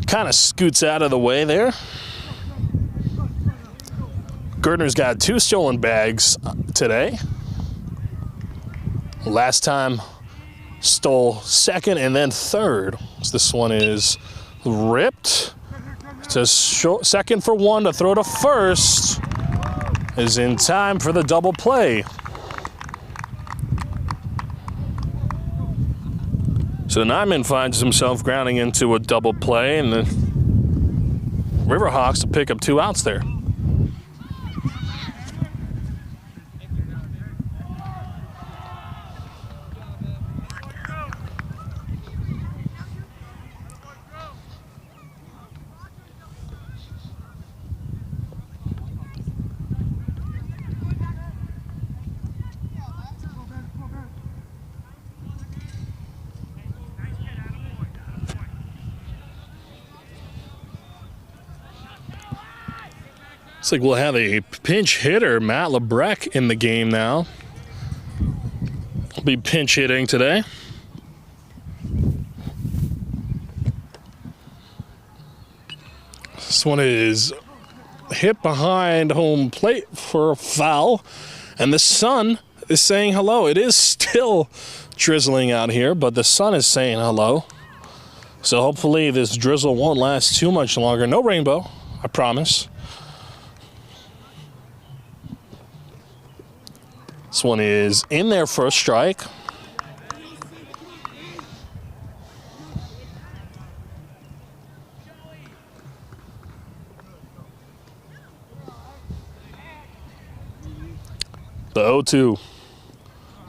kind of scoots out of the way there. Gardner's got 2 stolen bags today. Last time stole second and then third. So this one is ripped. It's a second for one to throw to first. Is in time for the double play. So Nyman finds himself grounding into a double play, and the Riverhawks will pick up 2 outs there. Looks like we'll have a pinch hitter, Matt LeBrecq, in the game now. He'll be pinch hitting today. This one is hit behind home plate for a foul, and the sun is saying hello. It is still drizzling out here, but the sun is saying hello. So hopefully this drizzle won't last too much longer. No rainbow, I promise. This one is in there for a strike. The 0-2.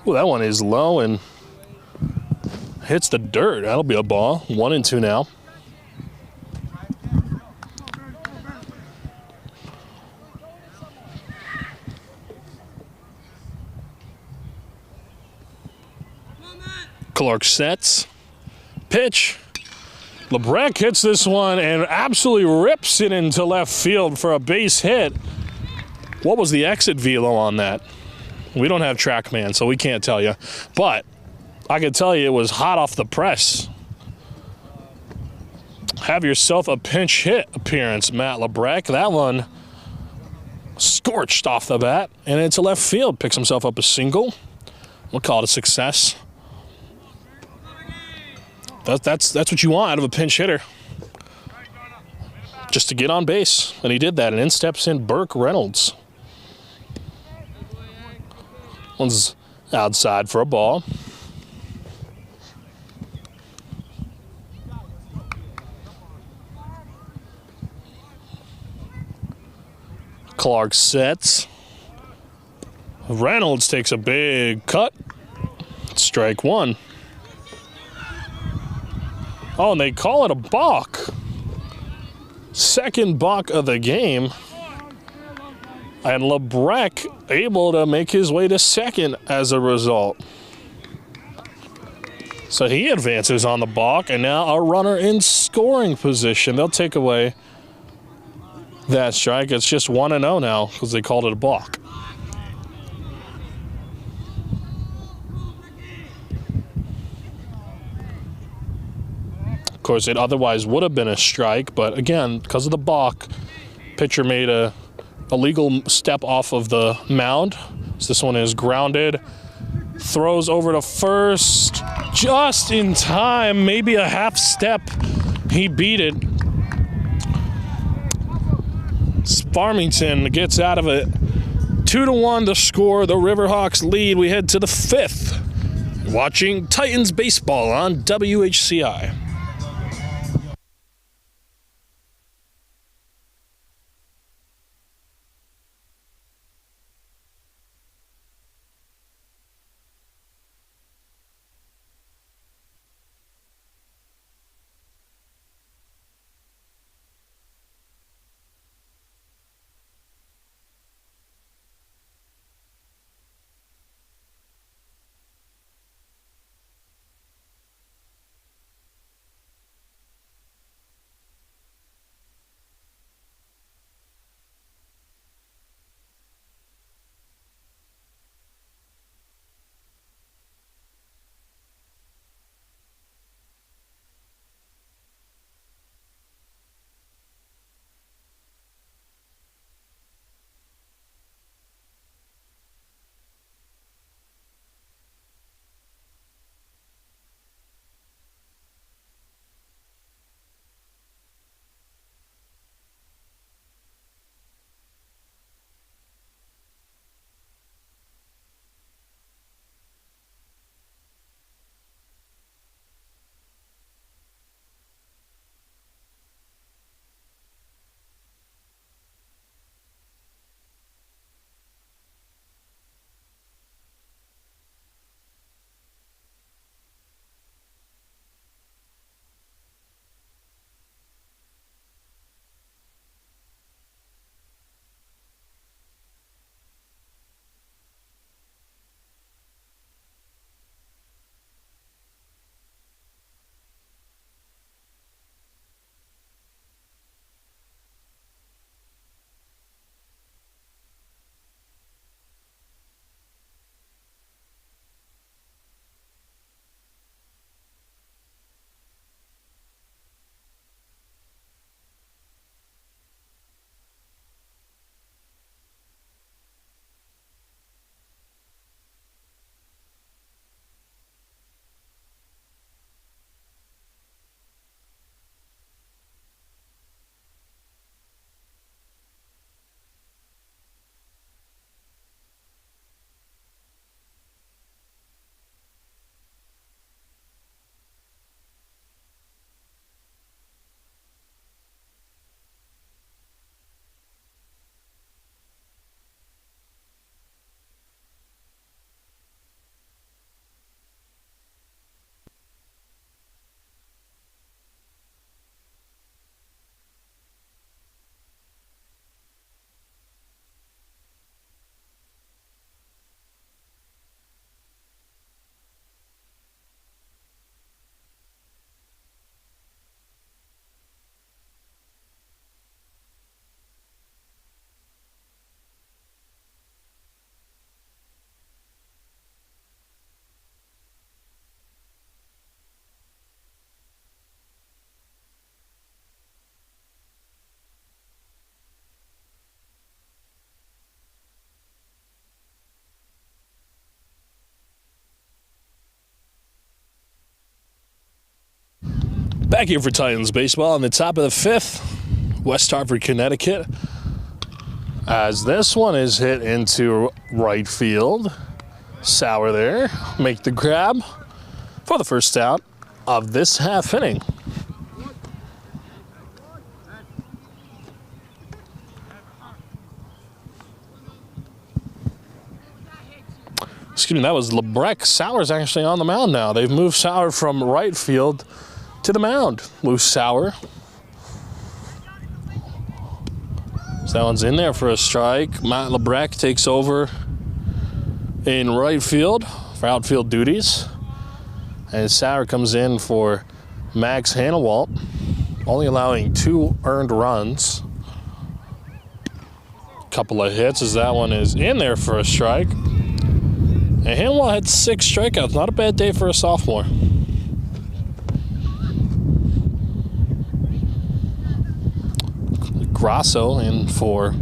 Ooh, that one is low and hits the dirt. That'll be a ball. 1-2 now. Clark sets. Pitch. LeBrecq hits this one and absolutely rips it into left field for a base hit. What was the exit velo on that? We don't have TrackMan, so we can't tell you. But I can tell you it was hot off the press. Have yourself a pinch hit appearance, Matt LeBrecq. That one scorched off the bat and into left field. Picks himself up a single. We'll call it a success. That's what you want out of a pinch hitter. Just to get on base. And he did that. And in steps in Burke Reynolds. One's outside for a ball. Clark sets. Reynolds takes a big cut. Strike one. Oh, and they call it a balk. Second balk of the game. And LeBrecq able to make his way to second as a result. So he advances on the balk, and now a runner in scoring position. They'll take away that strike. It's just 1-0 now because they called it a balk. Of course, it otherwise would have been a strike, but again, because of the balk, pitcher made a legal step off of the mound. So this one is grounded. Throws over to first, just in time, maybe a half step. He beat it. Farmington gets out of it. 2-1 to score. The Riverhawks lead. We head to the 5th. Watching Titans baseball on WHCI. Back here for Titans baseball on the top of the 5th, West Hartford, Connecticut. As this one is hit into right field. Sauer there, make the grab for the first out of this half inning. Excuse me, that was Lebrecht. Sauer's actually on the mound now. They've moved Sauer from right field to the mound. Moves Sauer. So that one's in there for a strike. Matt Lebrecht takes over in right field for outfield duties. And Sauer comes in for Max Hanawalt, only allowing 2 earned runs. Couple of hits as that one is in there for a strike. And Hanawalt had 6 strikeouts. Not a bad day for a sophomore. Grasso in for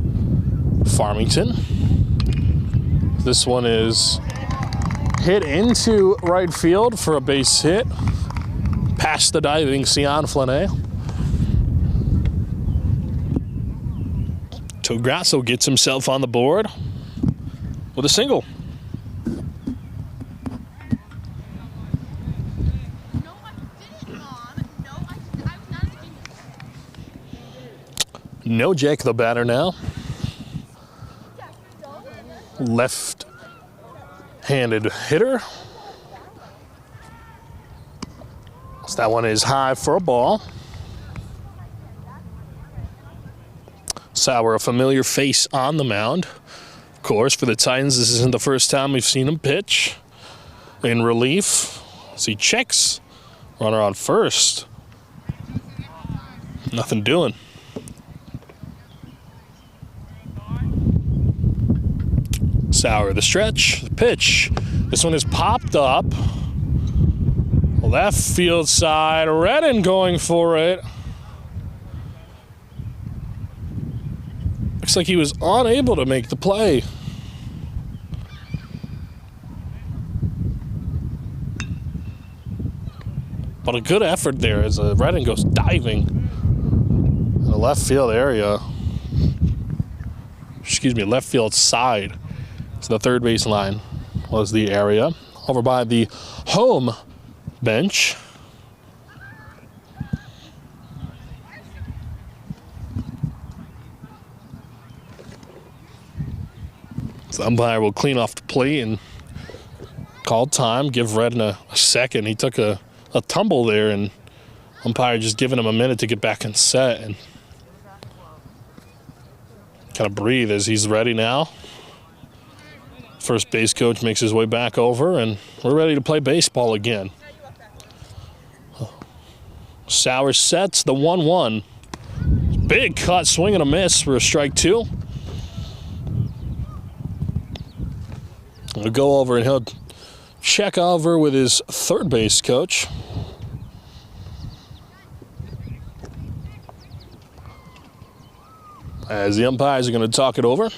Farmington. This one is hit into right field for a base hit. Past the diving Sion Flane. Grasso gets himself on the board with a single. Nojek, the batter now. Left-handed hitter. So that one is high for a ball. Sauer, a familiar face on the mound. Of course, for the Titans, this isn't the first time we've seen him pitch. In relief, as he checks. Runner on first. Nothing doing. Sauer, the stretch, the pitch. This one is popped up. Left field side, Redden going for it. Looks like he was unable to make the play. But a good effort there as Redden goes diving in the left field area. Excuse me, left field side. So the third base line was the area. Over by the home bench. So the umpire will clean off the plate and call time, give Redden a second. He took a tumble there, and umpire just giving him a minute to get back and set and kind of breathe as he's ready now. First base coach makes his way back over, and we're ready to play baseball again. Sauer sets the 1-1. Big cut, swing and a miss for a strike two. We'll go over and he'll check over with his third base coach. As the umpires are going to talk it over.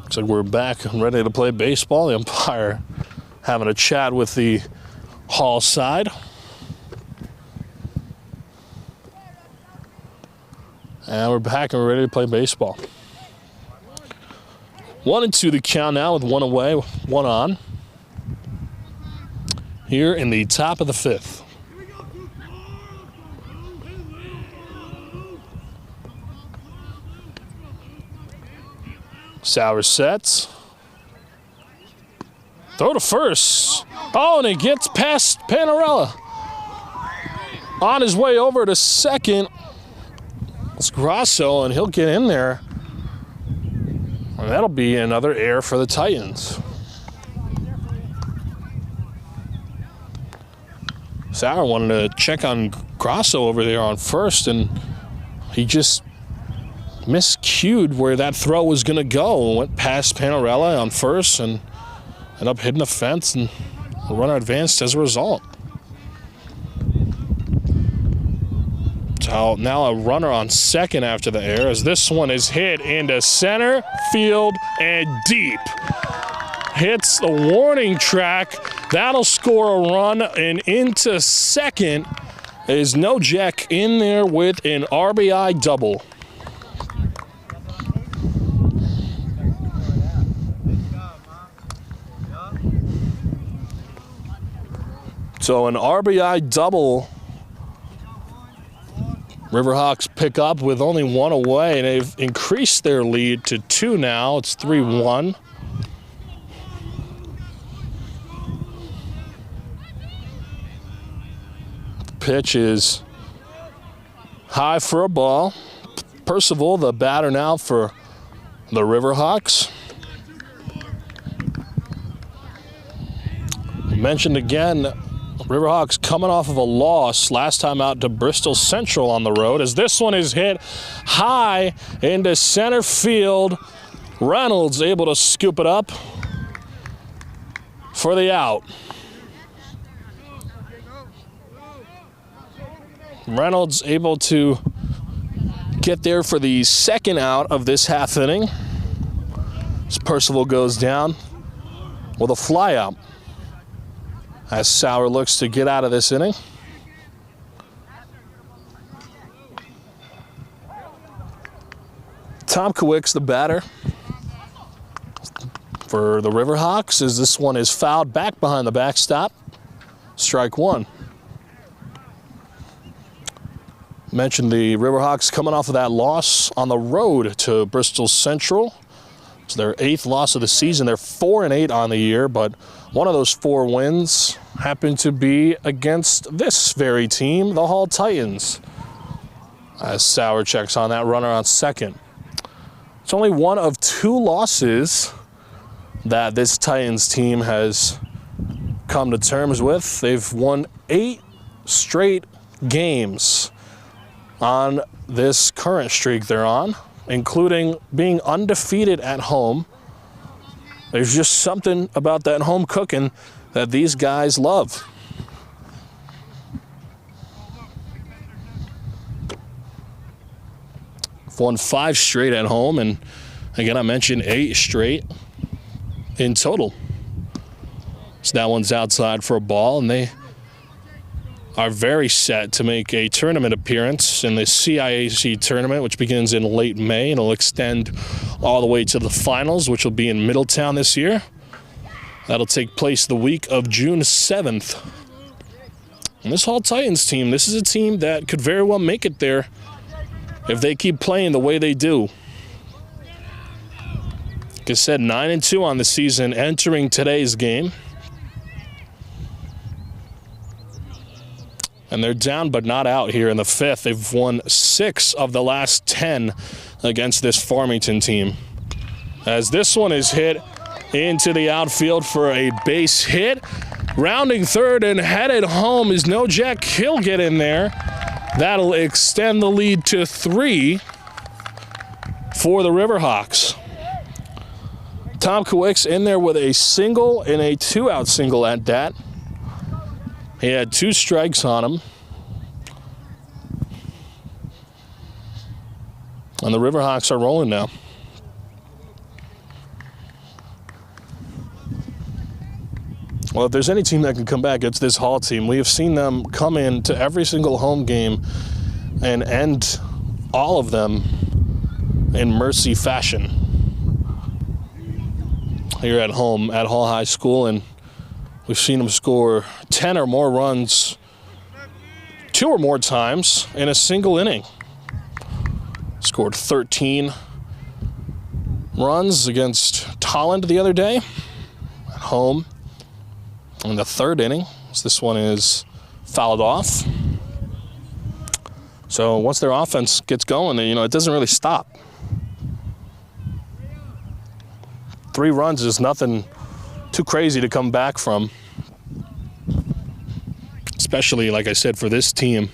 Looks like we're back and ready to play baseball. The umpire having a chat with the Hall side. And we're back and we're ready to play baseball. 1-2 the count now with one away, one on. Here in the top of the fifth. Sauer sets. Throw to first. Oh, and it gets past Panarella. On his way over to second. It's Grasso, and he'll get in there. And that'll be another error for the Titans. Sauer wanted to check on Grasso over there on first, and he just miscued where that throw was going to go. Went past Panarella on first and ended up hitting the fence, and the runner advanced as a result. So now a runner on second after the error, as this one is hit into center field and deep. Hits the warning track. That'll score a run, and into second is Nojek in there with an RBI double. So an RBI double. Riverhawks pick up with only one away, and they've increased their lead to 2 now. It's 3-1. Pitch is high for a ball. Percival, the batter now for the Riverhawks. Mentioned again, Riverhawks coming off of a loss last time out to Bristol Central on the road, as this one is hit high into center field. Reynolds able to scoop it up for the out. Reynolds able to get there for the second out of this half inning. As Percival goes down with a fly out. As Sauer looks to get out of this inning. Tom Kowicks, the batter for the Riverhawks, as this one is fouled back behind the backstop. Strike one. Mentioned the Riverhawks coming off of that loss on the road to Bristol Central. It's their 8th loss of the season. They're 4-8 on the year, but one of those 4 wins happened to be against this very team, the Hall Titans. As Sauer checks on that runner on second. It's only one of 2 losses that this Titans team has come to terms with. They've won 8 straight games on this current streak they're on, including being undefeated at home. There's just something about that home cooking that these guys love. Won 5 straight at home, and again, I mentioned 8 straight in total. So that one's outside for a ball, and they are very set to make a tournament appearance in the CIAC tournament, which begins in late May and will extend all the way to the finals, which will be in Middletown this year. That'll take place the week of June 7th. And this Hall Titans team, this is a team that could very well make it there if they keep playing the way they do. Like I said, 9-2 on the season entering today's game. And they're down but not out here in the 5th. They've won 6 of the last 10 against this Farmington team. As this one is hit into the outfield for a base hit. Rounding third and headed home is No Jack. He'll get in there. That'll extend the lead to 3 for the Riverhawks. Tom Kowicks in there with a single and a 2-out single at that. He had 2 strikes on him. And the Riverhawks are rolling now. Well, if there's any team that can come back, it's this Hall team. We have seen them come in to every single home game and end all of them in mercy fashion. Here at home at Hall High School, and we've seen them score 10 or more runs 2 or more times in a single inning. Scored 13 runs against Tolland the other day at home in the 3rd inning. So this one is fouled off. So once their offense gets going, it doesn't really stop. 3 runs is nothing too crazy to come back from, especially, like I said, for this team.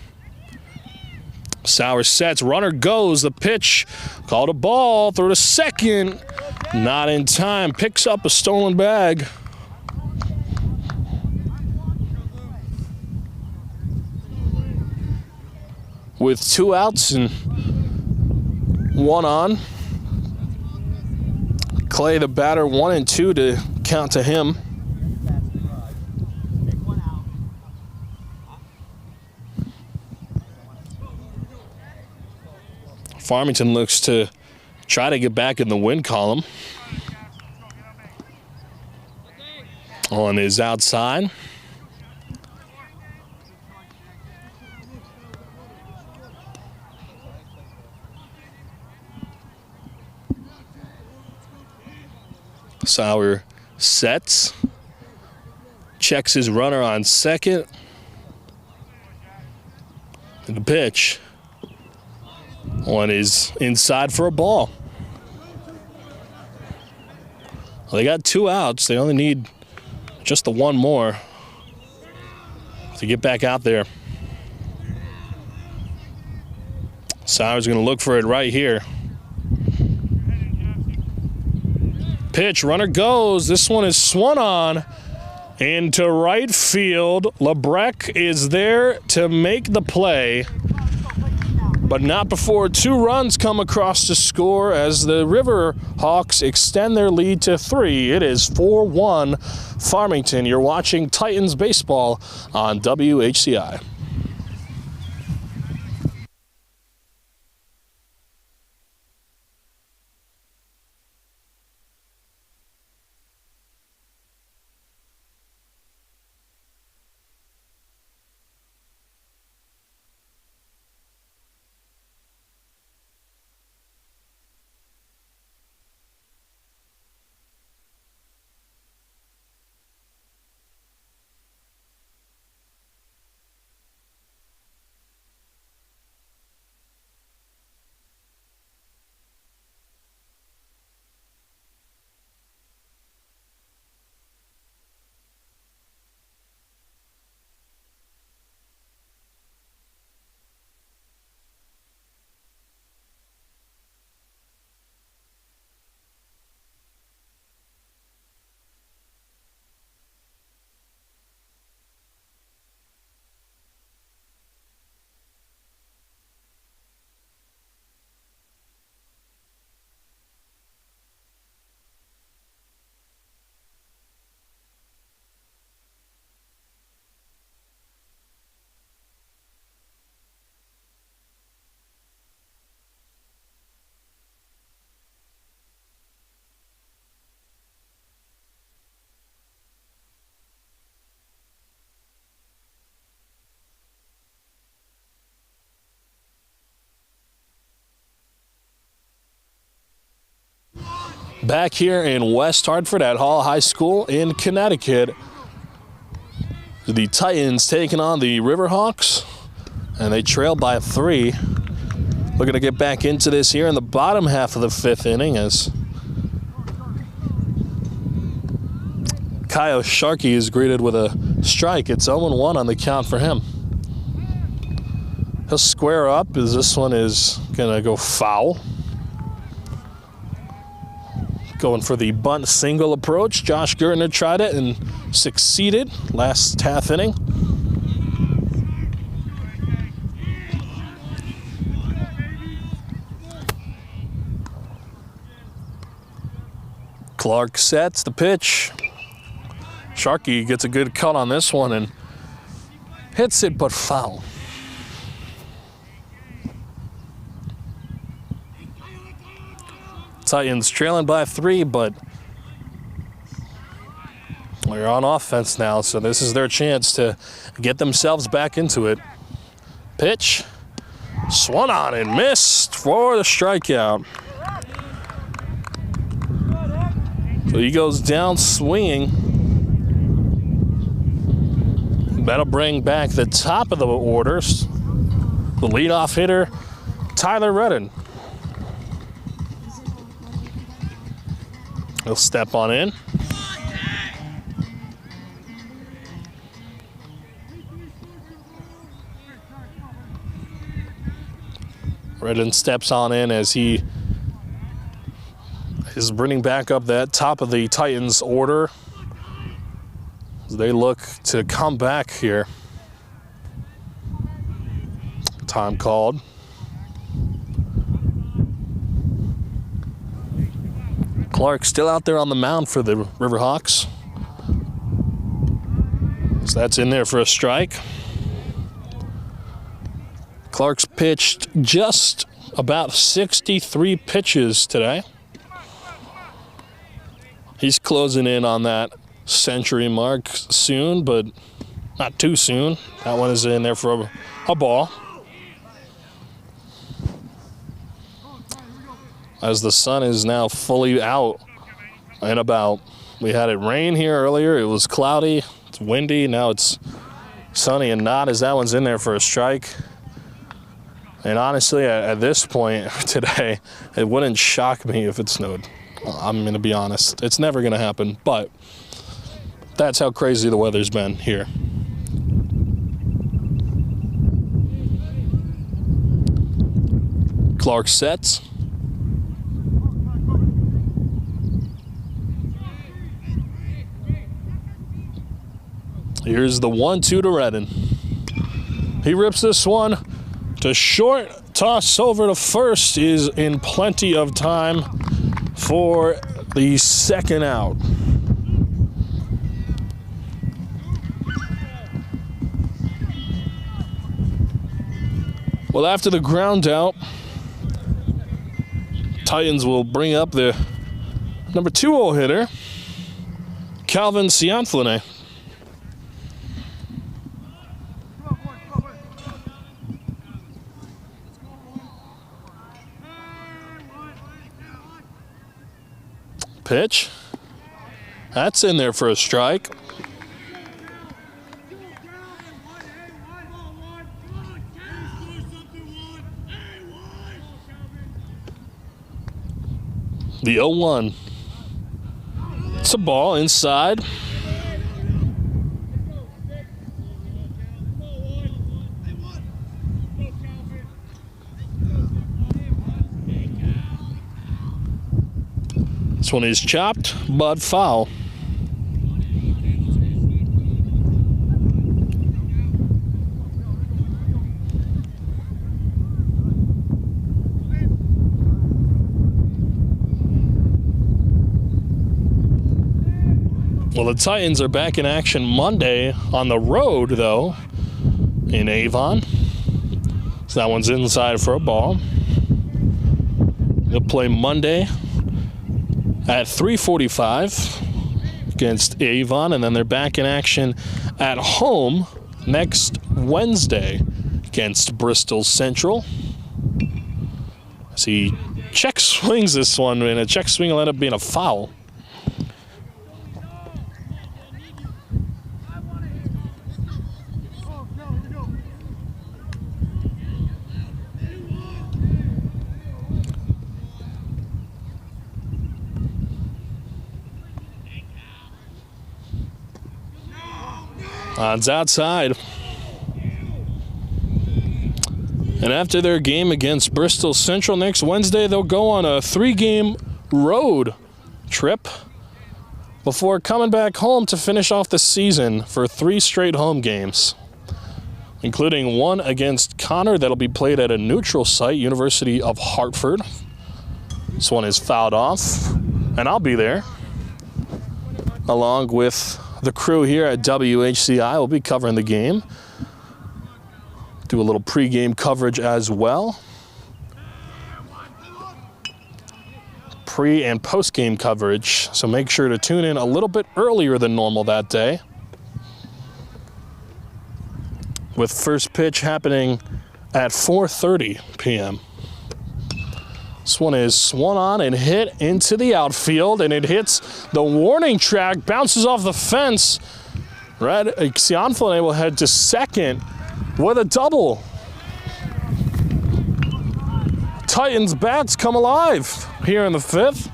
Sauer sets, runner goes, the pitch, called a ball, throw to second, not in time, picks up a stolen bag. With 2 outs and 1 on. Clay, the batter, 1 and 2 to count to him. Farmington looks to try to get back in the win column. On his outside. Sauer sets, checks his runner on second, and the pitch. One is inside for a ball. Well, they got 2 outs. They only need just the 1 more to get back out there. Sauer's going to look for it right here. Pitch, runner goes. This one is swung on into right field. LeBrecq is there to make the play. but not before 2 runs come across the score as the River Hawks extend their lead to 3. It is 4-1 Farmington. You're watching Titans baseball on WHCI. Back here in West Hartford at Hall High School in Connecticut, the Titans taking on the Riverhawks, and they trail by 3. Looking to get back into this here in the bottom half of the 5th inning as Kyle Sharkey is greeted with a strike. It's 0-1 on the count for him. He'll square up as this one is going to go foul. Going for the bunt single approach. Josh Gertner tried it and succeeded last half inning. Clark sets the pitch. Sharkey gets a good cut on this one and hits it, but foul. Titans trailing by 3, but they're on offense now, so this is their chance to get themselves back into it. Pitch, swung on and missed for the strikeout. So he goes down swinging. That'll bring back the top of the orders. The leadoff hitter, Tyler Redden. He'll step on in. Redden steps on in as he is bringing back up that top of the Titans order as they look to come back here. Time called. Clark still out there on the mound for the Riverhawks. So that's in there for a strike. Clark's pitched just about 63 pitches today. He's closing in on that century mark soon, but not too soon. That one is in there for a ball. As the sun is now fully out and about. We had it rain here earlier. It was cloudy. It's windy. Now it's sunny and not as that one's in there for a strike. And honestly, at this point today, it wouldn't shock me if it snowed. I'm going to be honest. It's never going to happen, but that's how crazy the weather's been here. Clark sets. Here's the 1-2 to Redden. He rips this one to short. Toss over to first is in plenty of time for the second out. Well, after the ground out, Titans will bring up the number 2-hole hitter, Calvin Cianflone. Pitch. That's in there for a strike. The 0-1. It's a ball inside. This one is chopped, but foul. Well, the Titans are back in action Monday on the road, though, in Avon. So that one's inside for a ball. They'll play Monday at 3:45 against Avon, and then they're back in action at home next Wednesday against Bristol Central. See, check swings this one, and a check swing will end up being a foul. Odds outside. And after their game against Bristol Central next Wednesday, they'll go on a 3-game road trip before coming back home to finish off the season for 3 straight home games, including one against Connor that'll be played at a neutral site, University of Hartford. This one is fouled off, and I'll be there along with the crew here at WHCI. Will be covering the game. Do a little pregame coverage as well. Pre- and post-game coverage, so make sure to tune in a little bit earlier than normal that day, with first pitch happening at 4:30 p.m. This one is swung on and hit into the outfield, and it hits the warning track, bounces off the fence. Cianflone will head to second with a double. Titans bats come alive here in the 5th.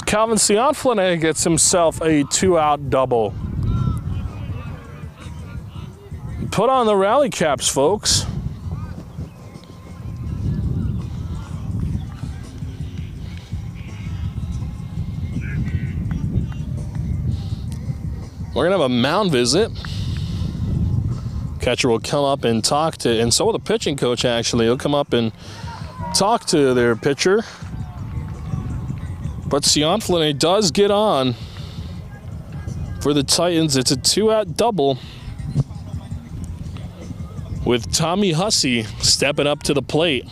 Calvin Cianflone gets himself a 2-out double. Put on the rally caps, folks. We're going to have a mound visit. Catcher will come up and talk to, and so will the pitching coach, actually. He'll come up and talk to their pitcher. But Cianflone does get on for the Titans. It's a 2-out double with Tommy Hussey stepping up to the plate.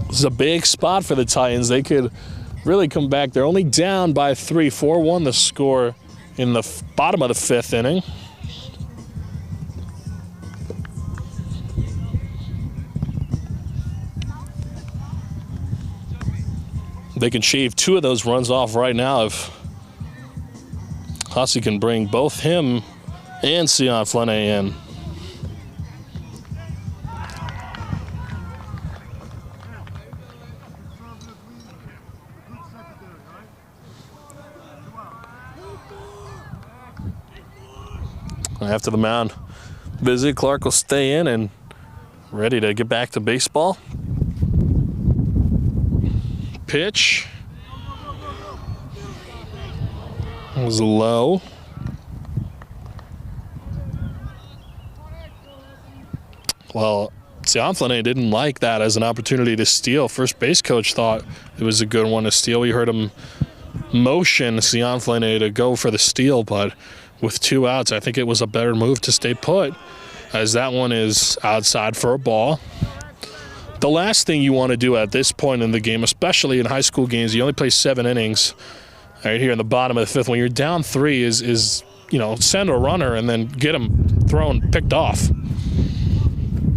This is a big spot for the Titans. They could really come back. They're only down by 3, 4-1 the score in the bottom of the 5th inning. They can shave 2 of those runs off right now if Hussey can bring both him and Cianflone in. After the mound visit, Clark will stay in and ready to get back to baseball. Pitch was low. Well, Cianflane didn't like that as an opportunity to steal. First base coach thought it was a good one to steal. We heard him motion Cianflane to go for the steal, but with 2 outs, I think it was a better move to stay put, as that one is outside for a ball. The last thing you want to do at this point in the game, especially in high school games, you only play 7 innings. Right here in the bottom of the 5th, when you're down 3, is send a runner and then get him thrown, picked off.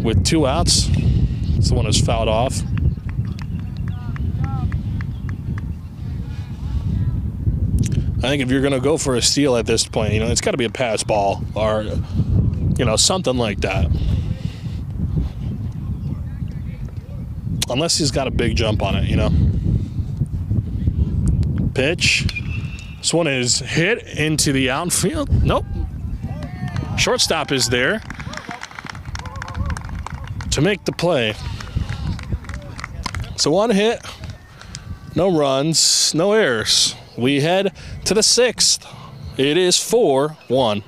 With 2 outs, this one is fouled off. I think if you're going to go for a steal at this point, it's got to be a pass ball or, something like that. Unless he's got a big jump on it, Pitch. This one is hit into the outfield. Nope. Shortstop is there to make the play. So 1 hit, no runs, no errors. We head to the 6th. It is 4-1.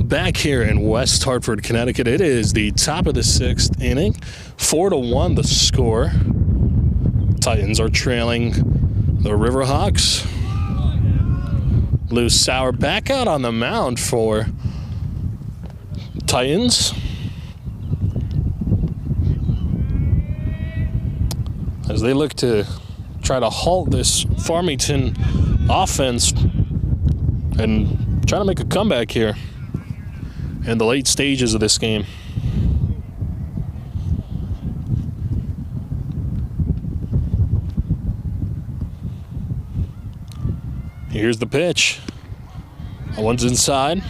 Back here in West Hartford, Connecticut, it is the top of the 6th inning. 4-1 the score. Titans are trailing the Riverhawks. Lou Sauer back out on the mound for Titans, as they look to try to halt this Farmington offense and try to make a comeback here in the late stages of this game. Here's the pitch. That one's inside.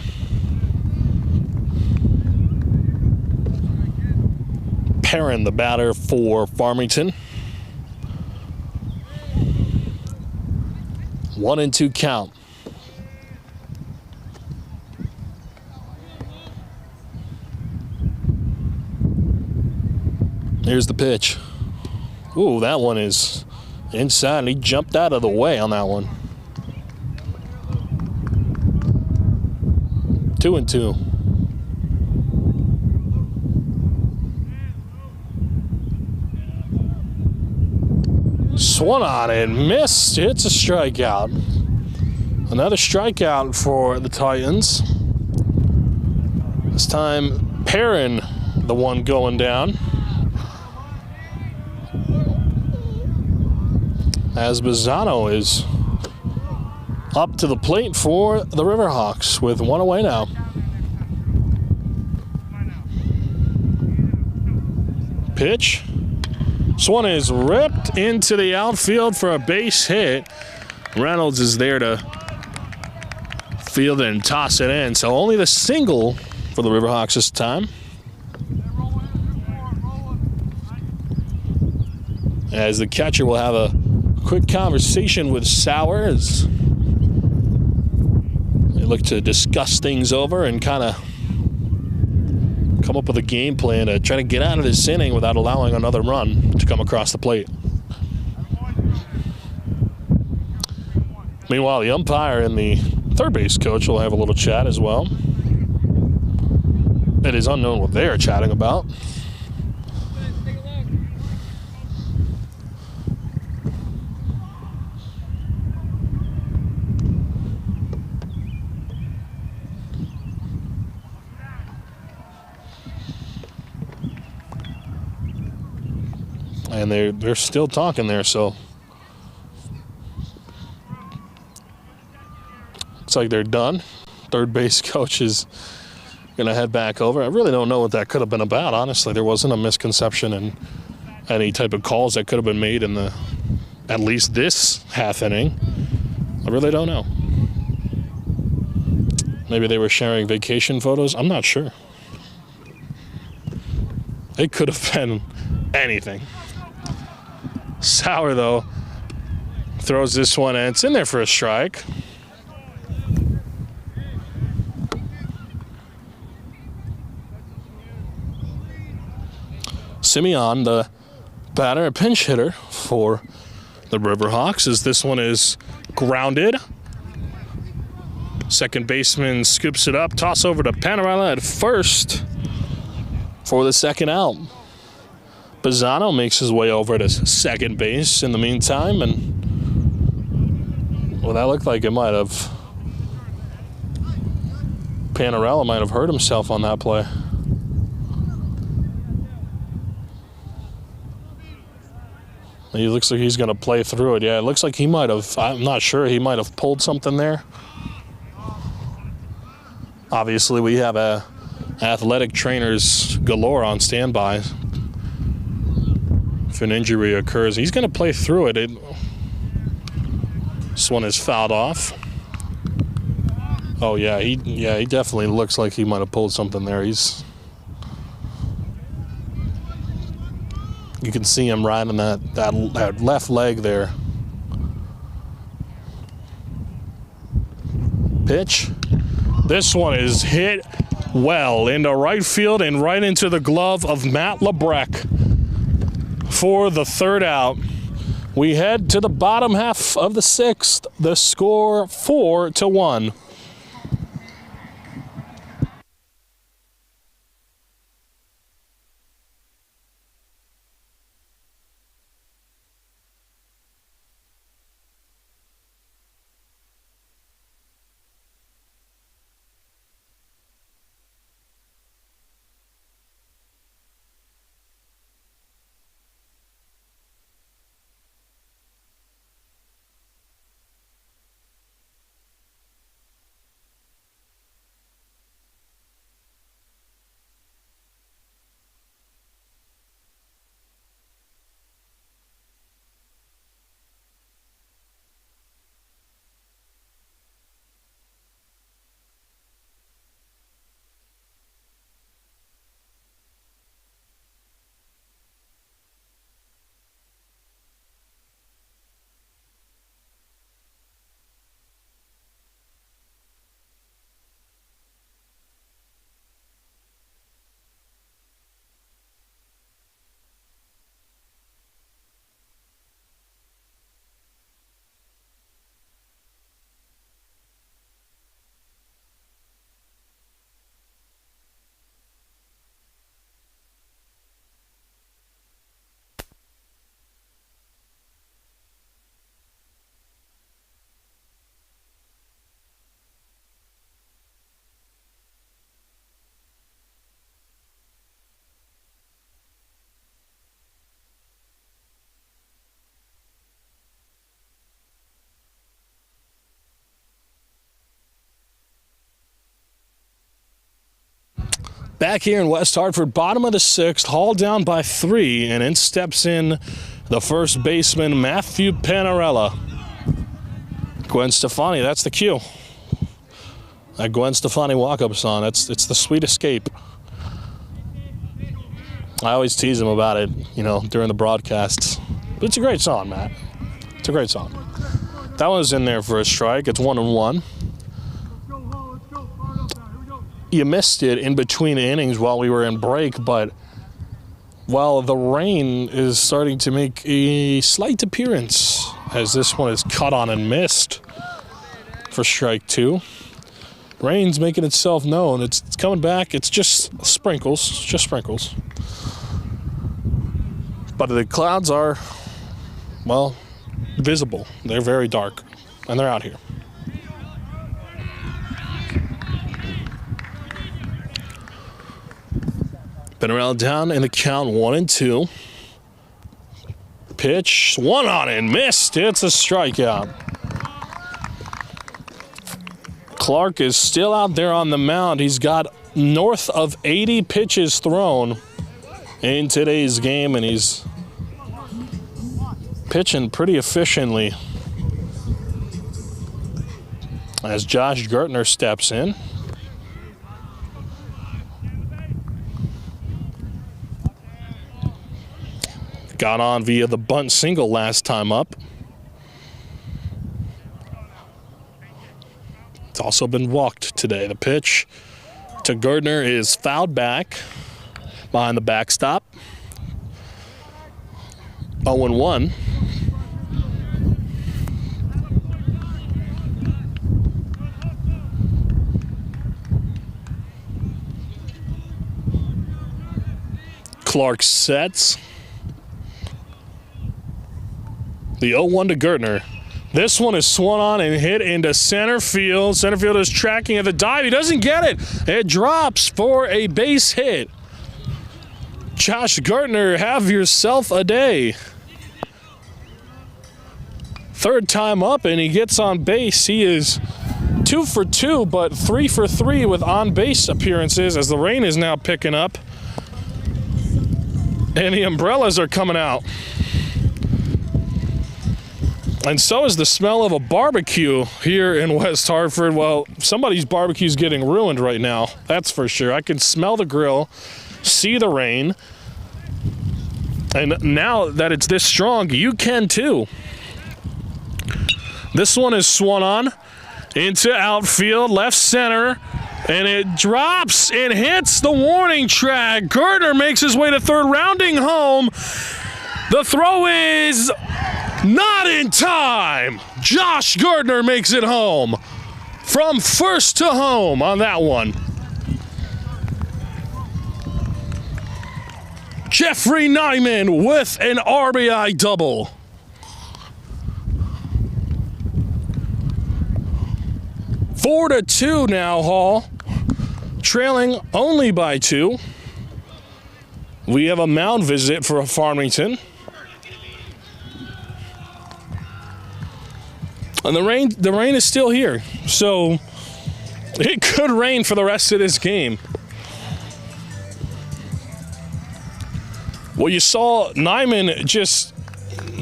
Perrin, the batter for Farmington. 1-2 count. Here's the pitch. Ooh, that one is inside, and he jumped out of the way on that one. 2-2. Swung on it, missed. It's a strikeout. Another strikeout for the Titans. This time, Perrin, the one going down. As Bizzano is up to the plate for the Riverhawks with one away now. Pitch. This one is ripped into the outfield for a base hit. Reynolds is there to field it and toss it in. So only the single for the Riverhawks this time. As the catcher will have a quick conversation with Sowers. They look to discuss things over and kind of come up with a game plan to try to get out of this inning without allowing another run to come across the plate. Meanwhile, the umpire and the third base coach will have a little chat as well. It is unknown what they are chatting about. And they're still talking there, so looks like they're done. Third base coach is going to head back over. I really don't know what that could have been about, honestly. There wasn't a misconception in any type of calls that could have been made in the at least this half inning. I really don't know. Maybe they were sharing vacation photos. I'm not sure. It could have been anything. Sauer, though, throws this one, and it's in there for a strike. Simeon, the batter, a pinch hitter for the Riverhawks, as this one is grounded. Second baseman scoops it up, toss over to Panarella at first for the second out. Bizzano makes his way over to second base in the meantime, and well, that looked like it might have. Panarella might have hurt himself on that play. He looks like he's going to play through it. Yeah, it looks like he might have. I'm not sure. He might have pulled something there. Obviously, we have athletic trainers galore on standby. If an injury occurs, he's going to play through it. This one is fouled off. Oh yeah, he definitely looks like he might have pulled something there. You can see him riding that left leg there. Pitch. This one is hit well into right field and right into the glove of Matt Lebrecht for the third out. We head to the bottom half of the sixth. The score 4-1. Back here in West Hartford, bottom of the 6th, hauled down by 3, and in steps in the first baseman, Matthew Panarella. Gwen Stefani, that's the cue. That Gwen Stefani walk-up song, it's the Sweet Escape. I always tease him about it, during the broadcasts. But it's a great song, Matt. It's a great song. That one's in there for a strike. It's 1-1. You missed it in between innings while we were in break, but the rain is starting to make a slight appearance as this one is cut on and missed for strike 2. Rain's making itself known. It's coming back. It's just sprinkles. But the clouds are, visible. They're very dark, and they're out here. Panarella down in the count, 1-2. Pitch, swung on and missed. It's a strikeout. Clark is still out there on the mound. He's got north of 80 pitches thrown in today's game, and he's pitching pretty efficiently as Josh Gertner steps in. Got on via the bunt single last time up. It's also been walked today. The pitch to Gertner is fouled back behind the backstop. 0-1. Clark sets. The 0-1 to Gertner. This one is swung on and hit into center field. Center field is tracking at the dive. He doesn't get it. It drops for a base hit. Josh Gertner, have yourself a day. Third time up, and he gets on base. He is 2 for 2, but 3 for 3 with on-base appearances as the rain is now picking up. And the umbrellas are coming out. And so is the smell of a barbecue here in West Hartford. Well, somebody's barbecue's getting ruined right now, that's for sure. I can smell the grill, see the rain. And now that it's this strong, you can too. This one is swung on into outfield, left center, and it drops and hits the warning track. Gertner makes his way to third, rounding home. The throw is not in time. Josh Gertner makes it home from first to home on that one. Jeffrey Nyman with an RBI double. Four to 2 now, Hall. Trailing only by 2. We have a mound visit for Farmington. And the rain is still here, so it could rain for the rest of this game. Well, you saw Nyman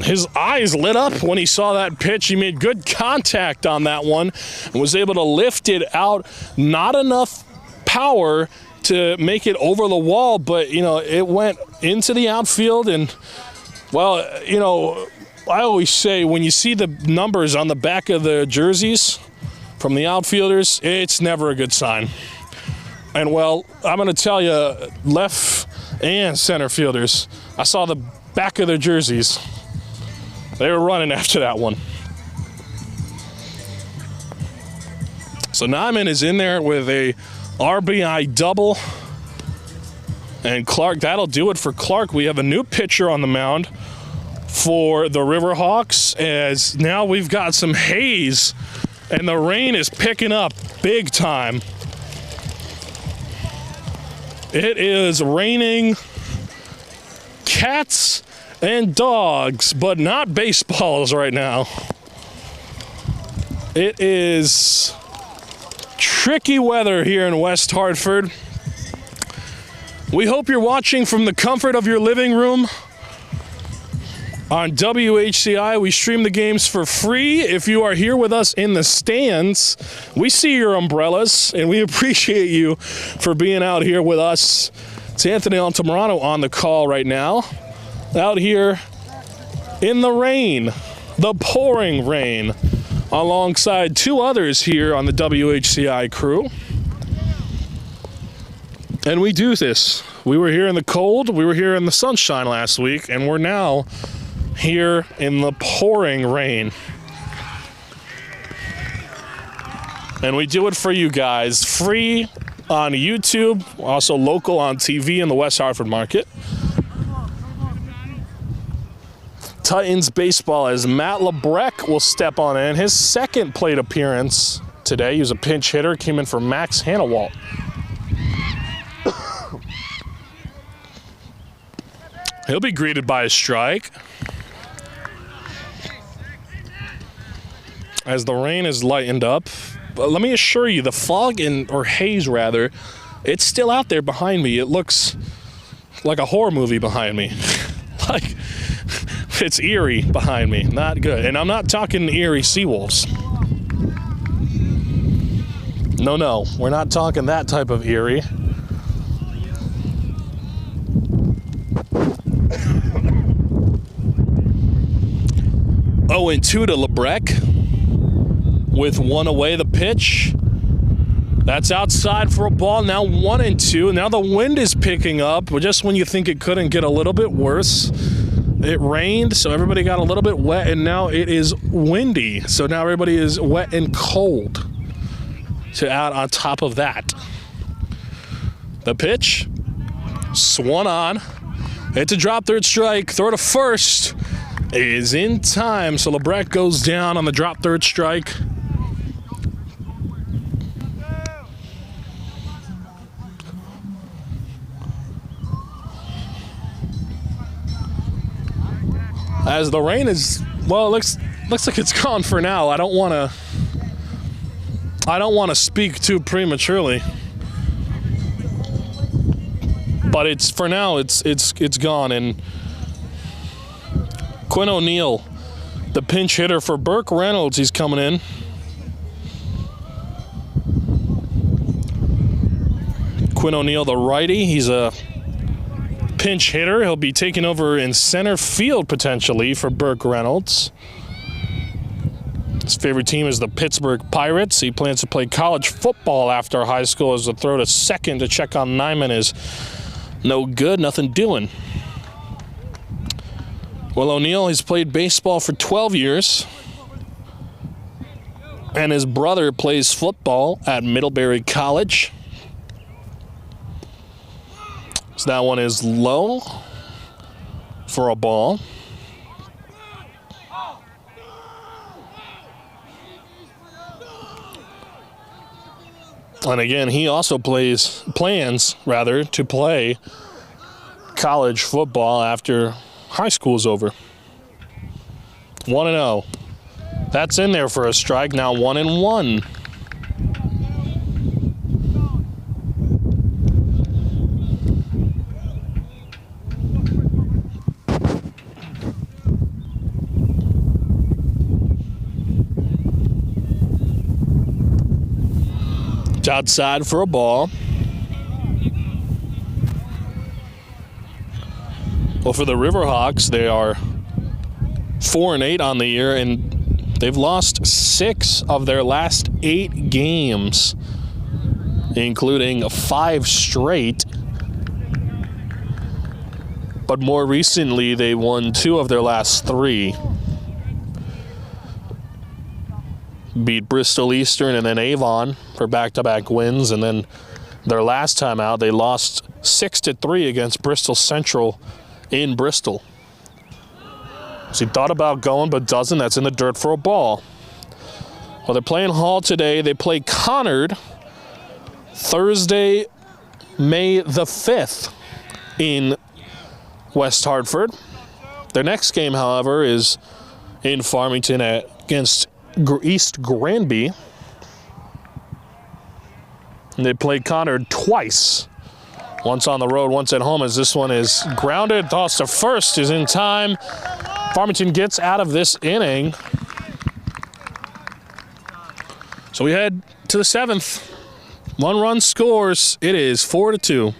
his eyes lit up when he saw that pitch. He made good contact on that one and was able to lift it out. Not enough power to make it over the wall, but, it went into the outfield. And, I always say when you see the numbers on the back of the jerseys from the outfielders, it's never a good sign. And, I'm going to tell you, left and center fielders, I saw the back of their jerseys. They were running after that one. So Nyman is in there with a RBI double. And Clark, that'll do it for Clark. We have a new pitcher on the mound for the Riverhawks, as now we've got some haze and the rain is picking up big time. It is raining cats and dogs, but not baseballs right now. It is tricky weather here in West Hartford. We hope you're watching from the comfort of your living room. On WHCI, we stream the games for free. If you are here with us in the stands, we see your umbrellas, and we appreciate you for being out here with us. It's Anthony Altamirano on the call right now, out here in the rain, the pouring rain, alongside two others here on the WHCI crew. And we do this. We were here in the cold, we were here in the sunshine last week, and we're now here in the pouring rain. And we do it for you guys, free on YouTube, also local on TV in the West Hartford market. Titans baseball as Matt Lebrecht will step on in. His second plate appearance today. He was a pinch hitter, came in for Max Hannawalt. He'll be greeted by a strike. As the rain is lightened up, but let me assure you, the fog or haze rather, it's still out there behind me. It looks like a horror movie behind me. Like, it's eerie behind me. Not good. And I'm not talking eerie seawolves. No, we're not talking that type of eerie. Oh, and 2 to Lebrecht with 1 away. The pitch. That's outside for a ball. Now 1-2. Now the wind is picking up. Just when you think it couldn't get a little bit worse, it rained, so everybody got a little bit wet, and now it is windy. So now everybody is wet and cold. To add on top of that, the pitch swung on. It's a drop third strike. Throw to first is in time. So Lebrecht goes down on the drop third strike. As the rain is, well, it looks like it's gone for now. I don't want to speak too prematurely, but it's for now. It's gone. And Quinn O'Neill, the pinch hitter for Burke Reynolds, he's coming in. Quinn O'Neill, the righty, he's a pinch hitter. He'll be taking over in center field potentially for Burke Reynolds. His favorite team is the Pittsburgh Pirates. He plans to play college football after high school, as the throw to second to check on Nyman is no good, nothing doing. Well, O'Neill has played baseball for 12 years, and his brother plays football at Middlebury College. So that one is low for a ball. And again, he also plans to play college football after high school is over. 1-0. That's in there for a strike. Now 1-1. It's outside for a ball. Well, for the Riverhawks, they are 4-8 on the year, and they've lost 6 of their last 8 games, including 5 straight. But more recently, they won 2 of their last 3. Beat Bristol Eastern and then Avon for back-to-back wins, and then their last time out, they lost 6-3 against Bristol Central in Bristol. So he thought about going, but doesn't. That's in the dirt for a ball. Well, they're playing Hall today. They play Conard Thursday, May the 5th in West Hartford. Their next game, however, is in Farmington against East Granby. And they played Conard twice Once on the road, once at home, as this one is grounded. Toss to first is in time. Farmington gets out of this inning. So we head to the 7th. 1 run scores. It is 4-2.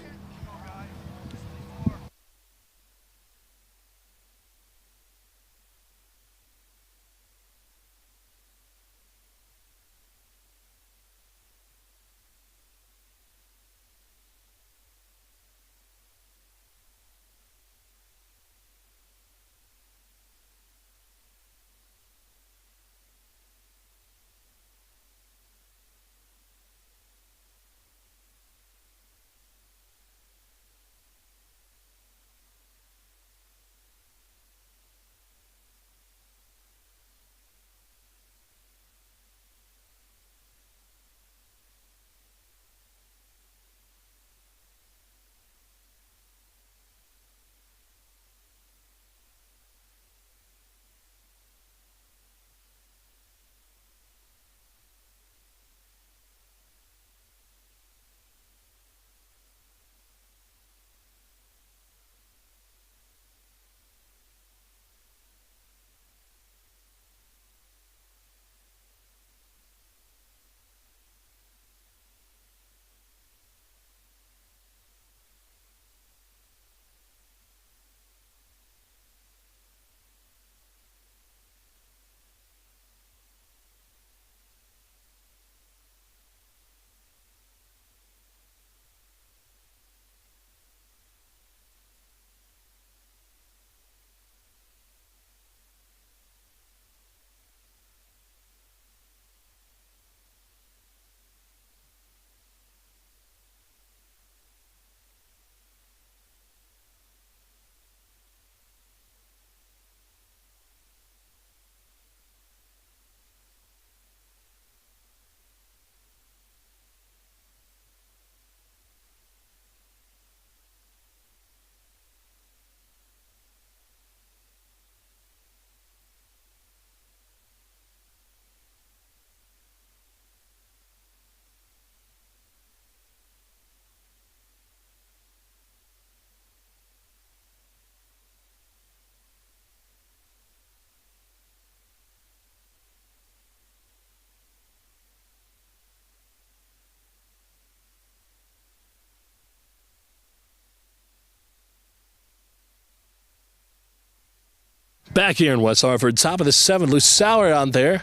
Back here in West Hartford, top of the 7th, Lou Sauer out there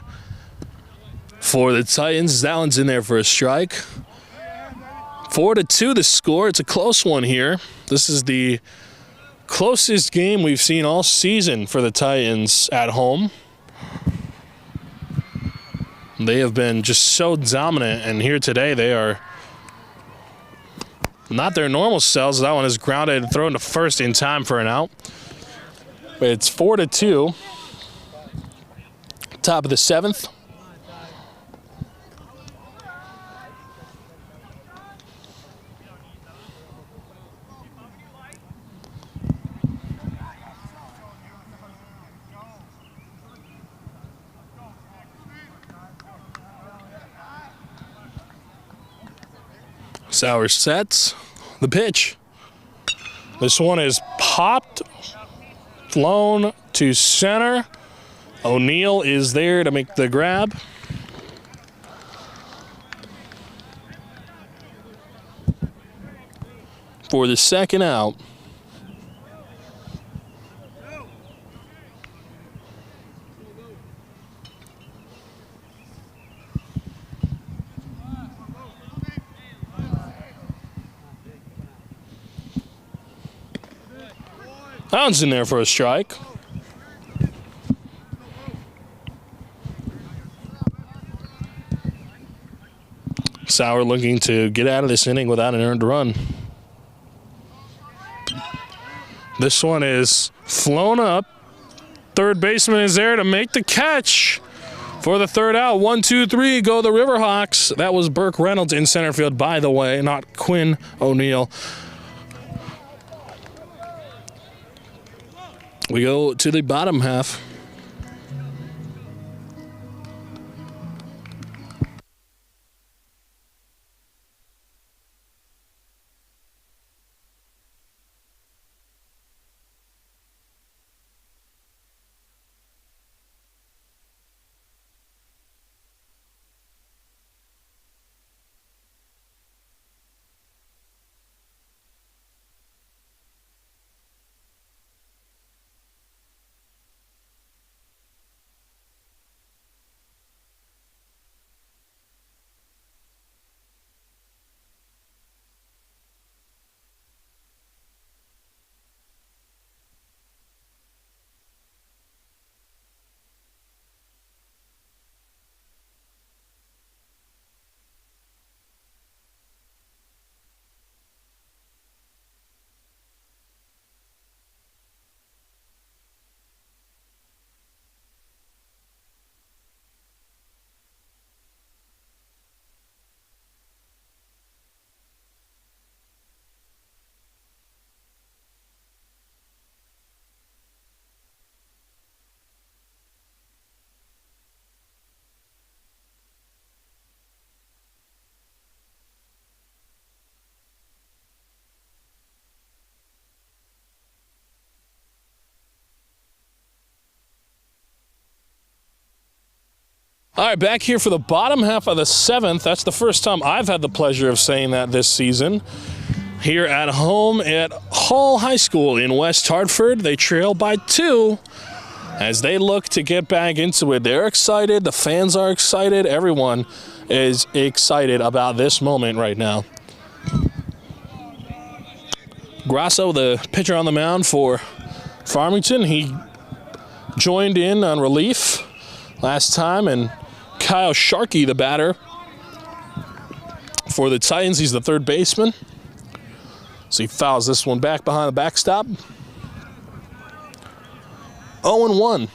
for the Titans. That one's in there for a strike. 4-2 the score. It's a close one here. This is the closest game we've seen all season for the Titans at home. They have been just so dominant, and here today they are not their normal selves. That one is grounded and thrown to first in time for an out. It's 4-2. Top of the 7th. Sauer sets the pitch. This one is popped, flown to center. O'Neill is there to make the grab. For the second out. That one's in there for a strike. Sauer looking to get out of this inning without an earned run. This one is flown up. Third baseman is there to make the catch for the third out. 1, 2, 3, go the Riverhawks. That was Burke Reynolds in center field, by the way, not Quinn O'Neill. We go to the bottom half. All right, back here for the bottom half of the 7th. That's the first time I've had the pleasure of saying that this season. Here at home at Hall High School in West Hartford, they trail by 2 as they look to get back into it. They're excited. The fans are excited. Everyone is excited about this moment right now. Grasso, the pitcher on the mound for Farmington, he joined in on relief last time, and Kyle Sharkey, the batter for the Titans, he's the third baseman. So he fouls this one back behind the backstop. 0-1.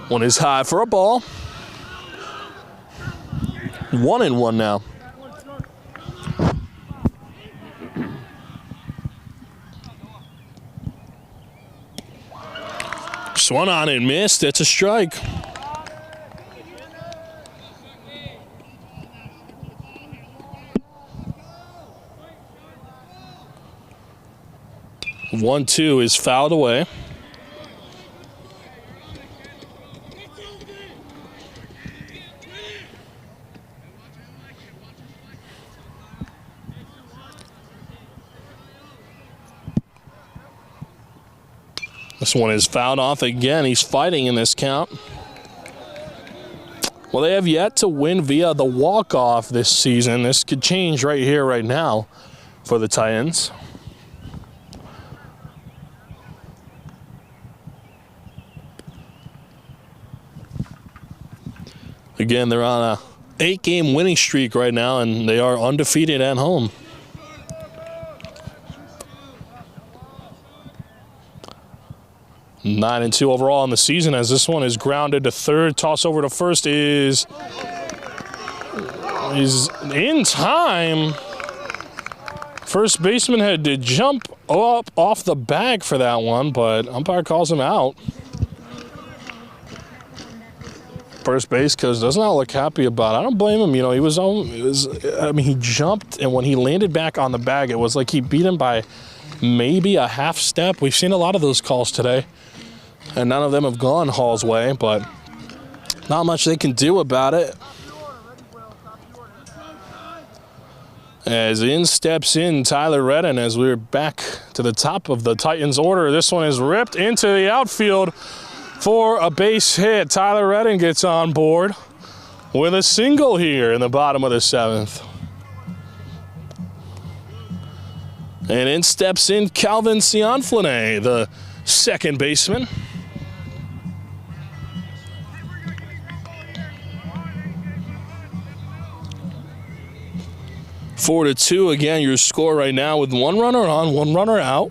One is high for a ball. 1-1 now. Swung on and missed. It's a strike. One-two is fouled away. This one is fouled off again. He's fighting in this count. Well, they have yet to win via the walk-off this season. This could change right here, right now for the Titans. Again, they're on a 8-game winning streak right now, and they are undefeated at home. Nine and 2 overall in the season, as this one is grounded to third. Toss over to first is in time. First baseman had to jump up off the bag for that one, but umpire calls him out. First base coach does not look happy about it. I don't blame him. You know, he jumped, and when he landed back on the bag, it was like he beat him by maybe a half step. We've seen a lot of those calls today, and none of them have gone Hall's way, but not much they can do about it. As in steps in Tyler Redden as we're back to the top of the Titans order. This one is ripped into the outfield for a base hit. Tyler Redden gets on board with a single here in the bottom of the 7th. And in steps in Calvin Cianflane, the second baseman. Four to 2 again, your score right now with one runner on, one runner out.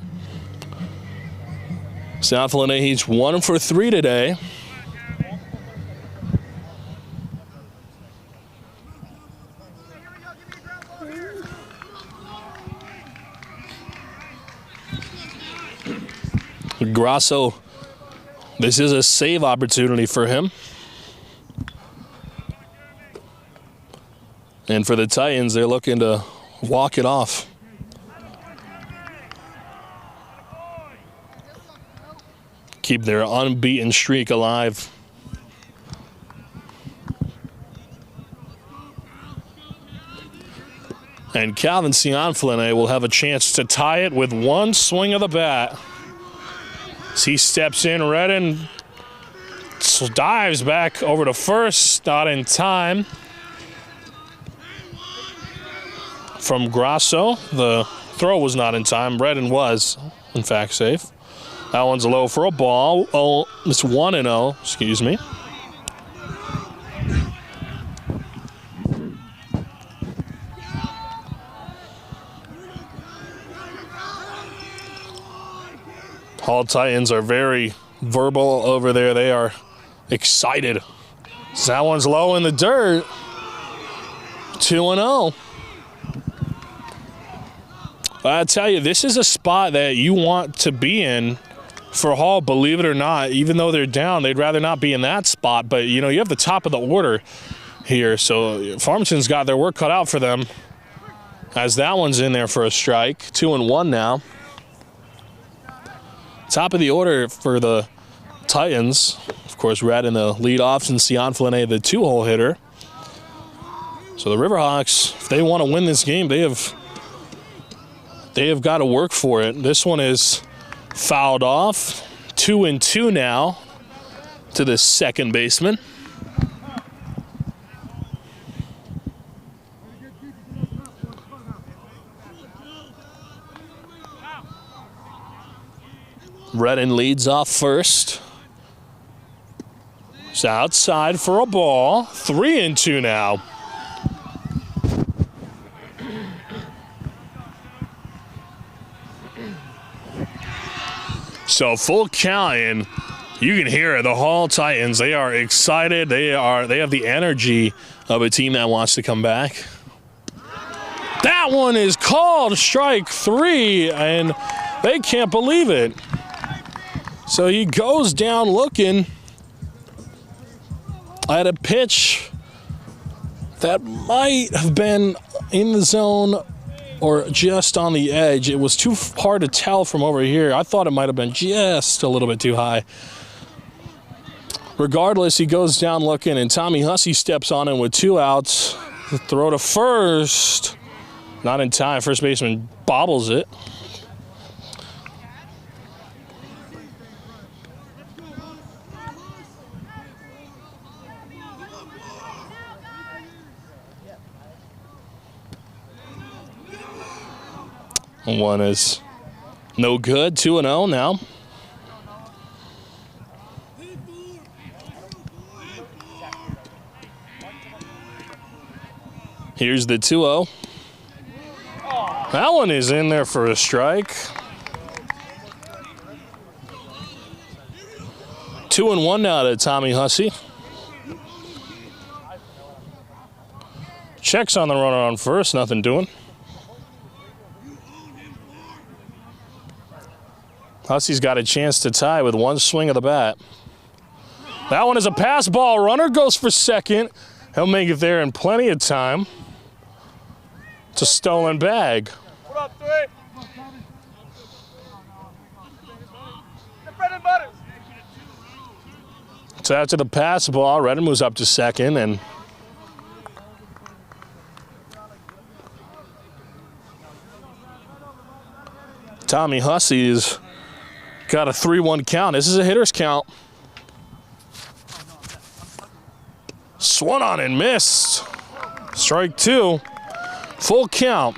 Cianflane, he's 1 for 3 today. Grasso, this is a save opportunity for him. And for the Titans, they're looking to walk it off. Keep their unbeaten streak alive. And Calvin Cianflane will have a chance to tie it with one swing of the bat. As he steps in, Redden dives back over to first, not in time. From Grasso, the throw was not in time. Redden was, in fact, safe. That one's low for a ball. Oh, it's 1-0, excuse me. Hall Titans are very verbal over there. They are excited. So that one's low in the dirt. 2-0. I tell you, this is a spot that you want to be in for Hall, believe it or not. Even though they're down, they'd rather not be in that spot. But, you know, you have the top of the order here. So Farmington's got their work cut out for them as that one's in there for a strike. 2-1 now. Top of the order for the Titans. Of course, Red in the lead off and Sion Flanae the 2-hole hitter. So the Riverhawks, if they want to win this game, they have got to work for it. This one is fouled off. 2-2 now to the second baseman. Redden leads off first. It's outside for a ball. 3-2 now. So full count, and you can hear it. The Hall Titans, they are excited. They have the energy of a team that wants to come back. That one is called strike 3, and they can't believe it. So he goes down looking at a pitch that might have been in the zone or just on the edge. It was too hard to tell from over here. I thought it might have been just a little bit too high. Regardless, he goes down looking, and Tommy Hussey steps on him with 2 outs. The throw to first. Not in time. First baseman bobbles it. One is no good. 2-0 now. Here's the 2-0. That one is in there for a strike. 2-1 now to Tommy Hussey. Checks on the runner on first, nothing doing. Hussey's got a chance to tie with one swing of the bat. That one is a pass ball. Runner goes for second. He'll make it there in plenty of time. It's a stolen bag. What up, 3? So after the pass ball, Redden moves up to second, and Tommy Hussey's got a 3-1 count. This is a hitter's count. Swung on and missed. Strike 2. Full count.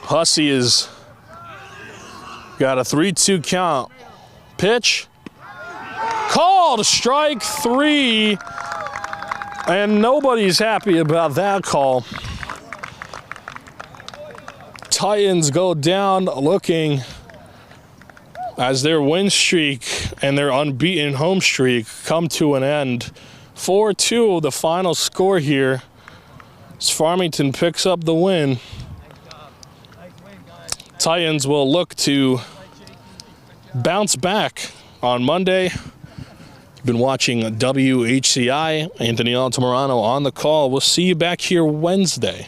Hussey has got a 3-2 count. Pitch. Called strike 3. And nobody's happy about that call. Titans go down looking as their win streak and their unbeaten home streak come to an end. 4-2, the final score here. As Farmington picks up the win. Titans will look to bounce back on Monday. You've been watching WHCI. Anthony Altamirano on the call. We'll see you back here Wednesday.